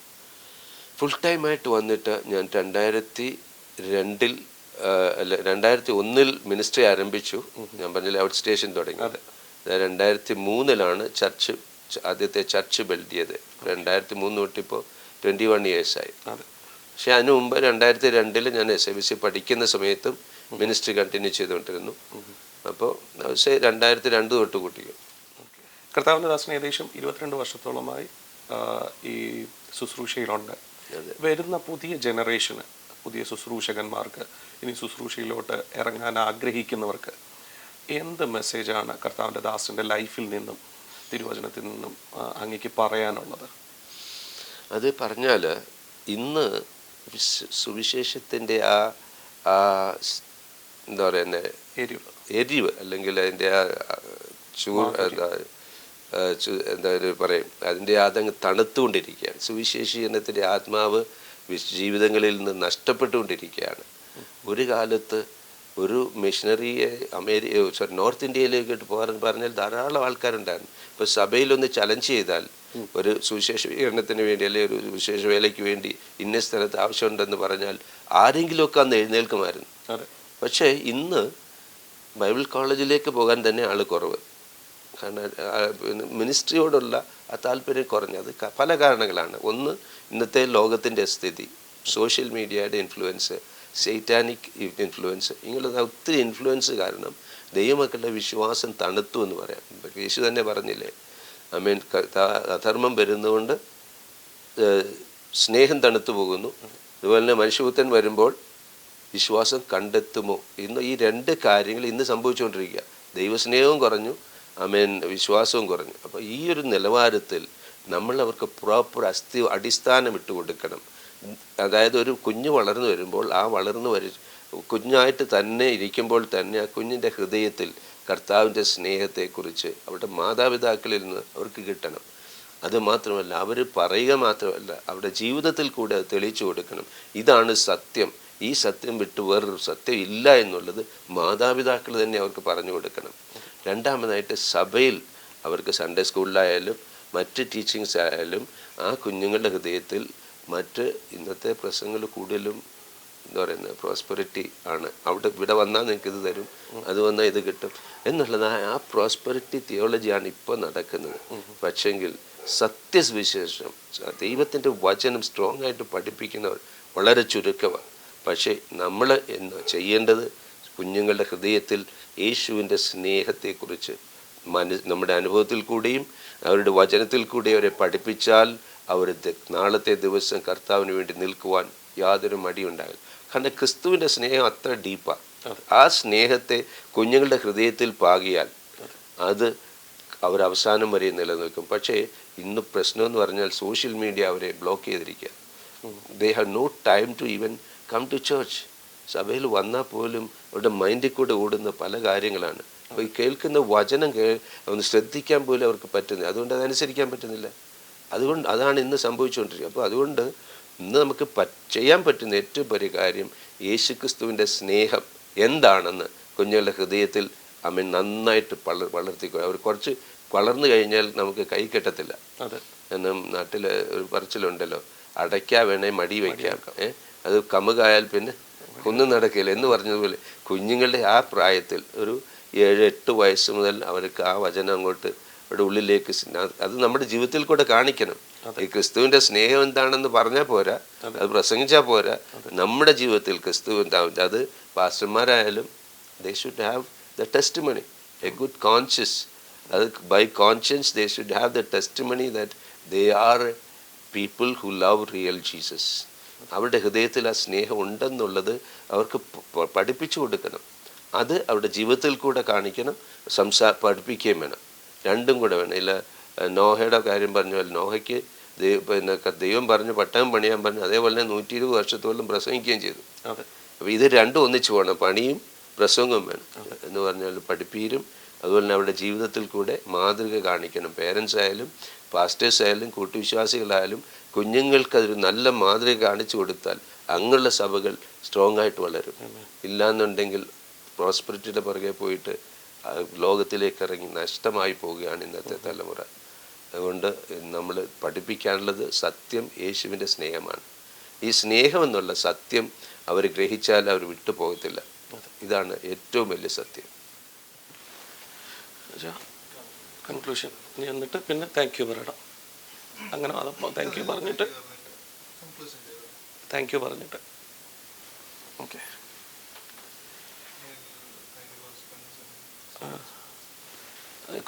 ഫുൾ ടൈമായിട്ട് വന്നിട്ട് ഞാൻ 2001 മിനിസ്ട്രി ആരംഭിച്ചു. ഞാൻ പറഞ്ഞില്ല ഔട്ട് സ്റ്റേഷൻ തുടങ്ങി. 2003 ചർച്ച്, ആദ്യത്തെ ചർച്ച് ബിൽഡ് ചെയ്ത്. 2003 തൊട്ടിപ്പോൾ 21 ഇയേഴ്സായി. പക്ഷെ അതിനു മുമ്പ് 2002 ഞാൻ SABC പഠിക്കുന്ന സമയത്തും മിനിസ്ട്രി കണ്ടിന്യൂ ചെയ്തുകൊണ്ടിരുന്നു. അപ്പോൾ 2002 തൊട്ട് കൂട്ടിക്കും. കർത്താവിൻ്റെ ദാസൻ ഏകദേശം 22 വർഷത്തോളമായി ഈ ശുശ്രൂഷയിലുണ്ട്. വരുന്ന പുതിയ ജനറേഷന്, പുതിയ ശുശ്രൂഷകന്മാർക്ക്, ഇനി ശുശ്രൂഷയിലോട്ട് ഇറങ്ങാൻ ആഗ്രഹിക്കുന്നവർക്ക് എന്ത് മെസ്സേജാണ് കർത്താവിൻ്റെ ദാസൻ്റെ ലൈഫിൽ നിന്നും തിരുവചനത്തിൽ നിന്നും അങ്ങേക്ക് പറയാനുള്ളത്? അത് പറഞ്ഞാൽ ഇന്ന് സുവിശേഷത്തിൻ്റെ എന്താ പറയുന്നത് എരിവ് അല്ലെങ്കിൽ അതിൻ്റെ എന്താ പറയും, അതിൻ്റെ അതങ്ങ് തണുത്തുകൊണ്ടിരിക്കുകയാണ്. സുവിശേഷീകരണത്തിൻ്റെ ആത്മാവ് ജീവിതങ്ങളിൽ നിന്ന് നഷ്ടപ്പെട്ടുകൊണ്ടിരിക്കുകയാണ്. ഒരു കാലത്ത് ഒരു മിഷണറിയെ നോർത്ത് ഇന്ത്യയിലേക്ക് പോകാൻ പറഞ്ഞാൽ ധാരാളം ആൾക്കാരുണ്ടായിരുന്നു. ഇപ്പോൾ സഭയിലൊന്ന് ചലഞ്ച് ചെയ്താൽ ഒരു സുവിശേഷ വികരണത്തിന് വേണ്ടി അല്ലെങ്കിൽ ഒരു വിശേഷ വേലയ്ക്ക് വേണ്ടി ഇന്ന സ്ഥലത്ത് ആവശ്യമുണ്ടെന്ന് പറഞ്ഞാൽ ആരെങ്കിലുമൊക്കെ അന്ന് എഴുന്നേൽക്കുമായിരുന്നു. പക്ഷേ ഇന്ന് ബൈബിൾ കോളേജിലേക്ക് പോകാൻ തന്നെ ആൾ കുറവ്. കാരണം മിനിസ്ട്രിയോടുള്ള ആ താല്പര്യം കുറഞ്ഞത് പല കാരണങ്ങളാണ്. ഒന്ന്, ഇന്നത്തെ ലോകത്തിൻ്റെ സ്ഥിതി, സോഷ്യൽ മീഡിയയുടെ ഇൻഫ്ലുവൻസ്, സൈറ്റാനിക് ഇൻഫ്ലുവൻസ്, ഇങ്ങനെയുള്ള ഒത്തിരി ഇൻഫ്ലുവൻസ് കാരണം ദൈവമക്കളുടെ വിശ്വാസം തണുത്തു എന്ന് പറയാം. യേശു തന്നെ പറഞ്ഞില്ലേ, അധർമ്മം വരുന്നതുകൊണ്ട് സ്നേഹം തണുത്തു പോകുന്നു, അതുപോലെ തന്നെ മനുഷ്യപുത്രൻ വരുമ്പോൾ വിശ്വാസം കണ്ടെത്തുമോ? ഇന്ന് ഈ രണ്ട് കാര്യങ്ങൾ ഇന്ന് സംഭവിച്ചുകൊണ്ടിരിക്കുക. ദൈവസ്നേഹവും കുറഞ്ഞു, വിശ്വാസവും കുറഞ്ഞു. അപ്പോൾ ഈ ഒരു നിലവാരത്തിൽ നമ്മൾ അവർക്ക് പ്രോപ്പർ അടിസ്ഥാനം ഇട്ട് കൊടുക്കണം. അതായത് ഒരു കുഞ്ഞ് വളർന്നു വരുമ്പോൾ ആ കുഞ്ഞായിട്ട് തന്നെ ഇരിക്കുമ്പോൾ തന്നെ ആ കുഞ്ഞിൻ്റെ ഹൃദയത്തിൽ കർത്താവിൻ്റെ സ്നേഹത്തെക്കുറിച്ച് അവരുടെ മാതാപിതാക്കളിൽ നിന്ന് അവർക്ക് കിട്ടണം. അതുമാത്രമല്ല, അവർ പറയുക മാത്രമല്ല, അവരുടെ ജീവിതത്തിൽ കൂടെ അത് തെളിയിച്ചു കൊടുക്കണം. ഇതാണ് സത്യം, ഈ സത്യം വിട്ട് വേറൊരു സത്യം ഇല്ല എന്നുള്ളത് മാതാപിതാക്കൾ തന്നെ അവർക്ക് പറഞ്ഞു കൊടുക്കണം. രണ്ടാമതായിട്ട് സഭയിൽ അവർക്ക് സൺഡേ സ്കൂളിലായാലും മറ്റ് ടീച്ചിങ്സ് ആയാലും ആ കുഞ്ഞുങ്ങളുടെ ഹൃദയത്തിൽ മറ്റ് ഇന്നത്തെ പ്രസംഗങ്ങൾ കൂടുതലും എന്താ പറയുന്നത് പ്രോസ്പെറിറ്റി ആണ്. ഇവിടെ വന്നാൽ നിങ്ങൾക്ക് ഇത് തരും, അത് വന്നാൽ ഇത് കിട്ടും എന്നുള്ളത് ആ പ്രോസ്പെറിറ്റി തിയോളജിയാണ് ഇപ്പോൾ നടക്കുന്നത്. പക്ഷെങ്കിൽ സത്യസുവിശേഷം ദൈവത്തിൻ്റെ വചനം സ്ട്രോങ് ആയിട്ട് പഠിപ്പിക്കുന്നവർ വളരെ ചുരുക്കമാണ്. പക്ഷേ നമ്മൾ ചെയ്യേണ്ടത് കുഞ്ഞുങ്ങളുടെ ഹൃദയത്തിൽ യേശുവിൻ്റെ സ്നേഹത്തെക്കുറിച്ച് നമ്മുടെ അനുഭവത്തിൽ കൂടിയും അവരുടെ വചനത്തിൽ കൂടിയും അവരെ പഠിപ്പിച്ചാൽ അവർ നാളത്തെ ദിവസം കർത്താവിന് വേണ്ടി നിൽക്കുവാൻ യാതൊരു മടിയുണ്ടാകില്ല. കാരണം ക്രിസ്തുവിൻ്റെ സ്നേഹം അത്ര ഡീപ്പാണ്. ആ സ്നേഹത്തെ കുഞ്ഞുങ്ങളുടെ ഹൃദയത്തിൽ പാകിയാൽ അത് അവർ അവസാനം വരെ നിലനിൽക്കും. പക്ഷേ ഇന്ന് പ്രശ്നമെന്ന് പറഞ്ഞാൽ സോഷ്യൽ മീഡിയ അവരെ ബ്ലോക്ക് ചെയ്തിരിക്കുക. They have no time to even come to church. സഭയിൽ വന്നാൽ പോലും അവരുടെ മൈൻഡിൽ കൂടെ ഓടുന്ന പല കാര്യങ്ങളാണ്. അപ്പോൾ ഈ കേൾക്കുന്ന വചനം ഒന്ന് ശ്രദ്ധിക്കാൻ പോലും അവർക്ക് പറ്റുന്നില്ല, അതുകൊണ്ട് അതനുസരിക്കാൻ പറ്റുന്നില്ല. അതാണ് ഇന്ന് സംഭവിച്ചുകൊണ്ടിരിക്കുക. അപ്പോൾ അതുകൊണ്ട് ഇന്ന് നമുക്ക് ചെയ്യാൻ പറ്റുന്ന ഏറ്റവും വലിയ കാര്യം യേശുക്രിസ്തുവിൻ്റെ സ്നേഹം എന്താണെന്ന് കുഞ്ഞുങ്ങളുടെ ഹൃദയത്തിൽ നന്നായിട്ട് വളർത്തിക്കുക. അവർ കുറച്ച് വളർന്നു കഴിഞ്ഞാൽ നമുക്ക് കൈ കെട്ടത്തില്ല. കാരണം നാട്ടിൽ ഒരു പറച്ചിലുണ്ടല്ലോ, അടയ്ക്കാ വേണേ മടി വയ്ക്കാം, അത് കമുകായാൽ പിന്നെ ഒന്നും നടക്കില്ല എന്ന് പറഞ്ഞതുപോലെ കുഞ്ഞുങ്ങളുടെ ആ പ്രായത്തിൽ ഒരു 7-8 വയസ്സ് മുതൽ അവർക്ക് ആ വചനം അങ്ങോട്ട് അവരുടെ ഉള്ളിലേക്ക് അത് നമ്മുടെ ജീവിതത്തിൽ കൂടെ കാണിക്കണം. ഈ ക്രിസ്തുവിൻ്റെ സ്നേഹം എന്താണെന്ന് പറഞ്ഞാൽ പോരാ, അത് പ്രസംഗിച്ചാൽ പോരാ, നമ്മുടെ ജീവിതത്തിൽ ക്രിസ്തു എന്താവും. അത് പാസ്റ്റർമാരായാലും they should have the testimony, a good conscience. അത് by conscience they should have the testimony that they are people who love real Jesus. അവരുടെ ഹൃദയത്തിൽ ആ സ്നേഹം ഉണ്ടെന്നുള്ളത് അവർക്ക് പഠിപ്പിച്ചു കൊടുക്കണം. അത് അവരുടെ ജീവിതത്തിൽ കൂടെ കാണിക്കണം, പഠിപ്പിക്കുകയും വേണം. രണ്ടും കൂടെ വേണം. ഇല്ല, നോഹയുടെ കാര്യം പറഞ്ഞ നോഹയ്ക്ക് ദൈവം പറഞ്ഞു പട്ടയം പണിയാൻ പറഞ്ഞു, അതേപോലെ തന്നെ 120 വർഷത്തോളം പ്രസംഗിക്കുകയും ചെയ്തു. അപ്പോൾ ഇത് രണ്ടും ഒന്നിച്ചു പോകണം, പണിയും പ്രസംഗവും വേണം എന്ന് പറഞ്ഞാൽ പഠിപ്പീരും അതുപോലെ തന്നെ അവരുടെ ജീവിതത്തിൽ കൂടെ മാതൃക കാണിക്കണം. പേരൻസ് ആയാലും പാസ്റ്റേഴ്സ് ആയാലും കൂട്ടുവിശ്വാസികളായാലും കുഞ്ഞുങ്ങൾക്ക് അതൊരു നല്ല മാതൃക കാണിച്ചു കൊടുത്താൽ അങ്ങനെയുള്ള സഭകൾ സ്ട്രോങ് ആയിട്ട് വളരും. ഇല്ലാന്നുണ്ടെങ്കിൽ പ്രോസ്പെരിറ്റിയുടെ പുറകെ പോയിട്ട് ലോകത്തിലേക്ക് ഇറങ്ങി നഷ്ടമായി പോവുകയാണ് ഇന്നത്തെ തലമുറ. അതുകൊണ്ട് നമ്മൾ പഠിപ്പിക്കാനുള്ളത് സത്യം യേശുവിൻ്റെ സ്നേഹമാണ്. ഈ സ്നേഹം എന്നുള്ള സത്യം അവർ ഗ്രഹിച്ചാൽ അവർ വിട്ടുപോകത്തില്ല. ഇതാണ് ഏറ്റവും വലിയ സത്യം. കൺക്ലൂഷൻ എന്നിട്ട് പിന്നെ താങ്ക് യു പറയണം. അങ്ങനെ അതപ്പോൾ താങ്ക് യു പറഞ്ഞിട്ട് ഓക്കെ.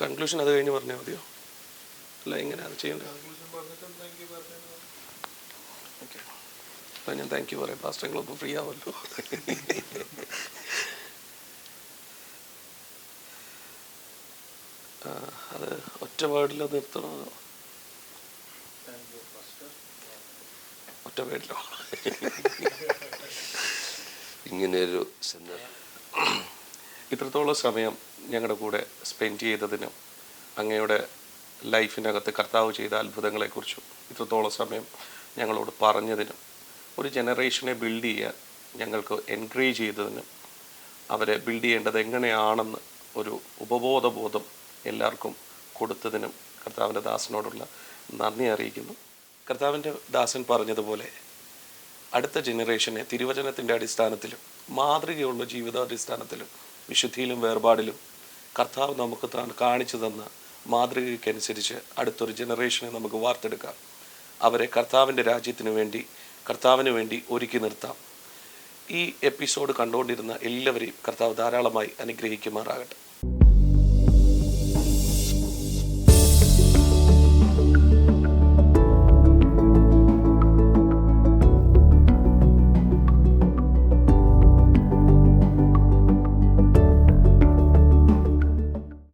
കൺക്ലൂഷൻ അത് കഴിഞ്ഞ് പറഞ്ഞാൽ മതിയോ? അല്ല, എങ്ങനെയാണ് ചെയ്യേണ്ടത്? ഓക്കെ, അപ്പം ഞാൻ താങ്ക് യു പറയാം. പാസ്റ്റങ്ങളൊപ്പം ഫ്രീ ആവുമല്ലോ. അത് ഒറ്റ വേർഡിലോ നിർത്തണോ? ഒറ്റ വേർഡിലോ? ഇങ്ങനെയൊരു സന്ദർഭം ഇത്രത്തോളം സമയം ഞങ്ങളുടെ കൂടെ സ്പെൻഡ് ചെയ്തതിനും അങ്ങയുടെ ലൈഫിനകത്ത് കർത്താവ് ചെയ്ത അത്ഭുതങ്ങളെക്കുറിച്ചും ഇത്രത്തോളം സമയം ഞങ്ങളോട് പറഞ്ഞതിനും ഒരു ജനറേഷനെ ബിൽഡ് ചെയ്യാൻ ഞങ്ങൾക്ക് എൻകറേജ് ചെയ്തതിനും അവരെ ബിൽഡ് ചെയ്യേണ്ടത് എങ്ങനെയാണെന്ന് ഒരു ഉപബോധബോധം എല്ലാവർക്കും കൊടുത്തതിനും കർത്താവിൻ്റെ ദാസനോടുള്ള നന്ദി അറിയിക്കുന്നു. കർത്താവിൻ്റെ ദാസൻ പറഞ്ഞതുപോലെ അടുത്ത ജനറേഷനെ തിരുവചനത്തിൻ്റെ അടിസ്ഥാനത്തിലും മാതൃകയുള്ള ജീവിതാടിസ്ഥാനത്തിലും വിശുദ്ധിയിലും വേർപാടിലും കർത്താവ് നമുക്ക് കാണിച്ചു തന്ന മാതൃകയ്ക്കനുസരിച്ച് അടുത്തൊരു ജനറേഷനെ നമുക്ക് വാർത്തെടുക്കാം. അവരെ കർത്താവിൻ്റെ രാജ്യത്തിന് വേണ്ടി കർത്താവിന് വേണ്ടി ഒരുക്കി നിർത്താം. ഈ എപ്പിസോഡ് കണ്ടുകൊണ്ടിരുന്ന എല്ലാവരെയും കർത്താവ് ധാരാളമായി അനുഗ്രഹിക്കുമാറാകട്ടെ.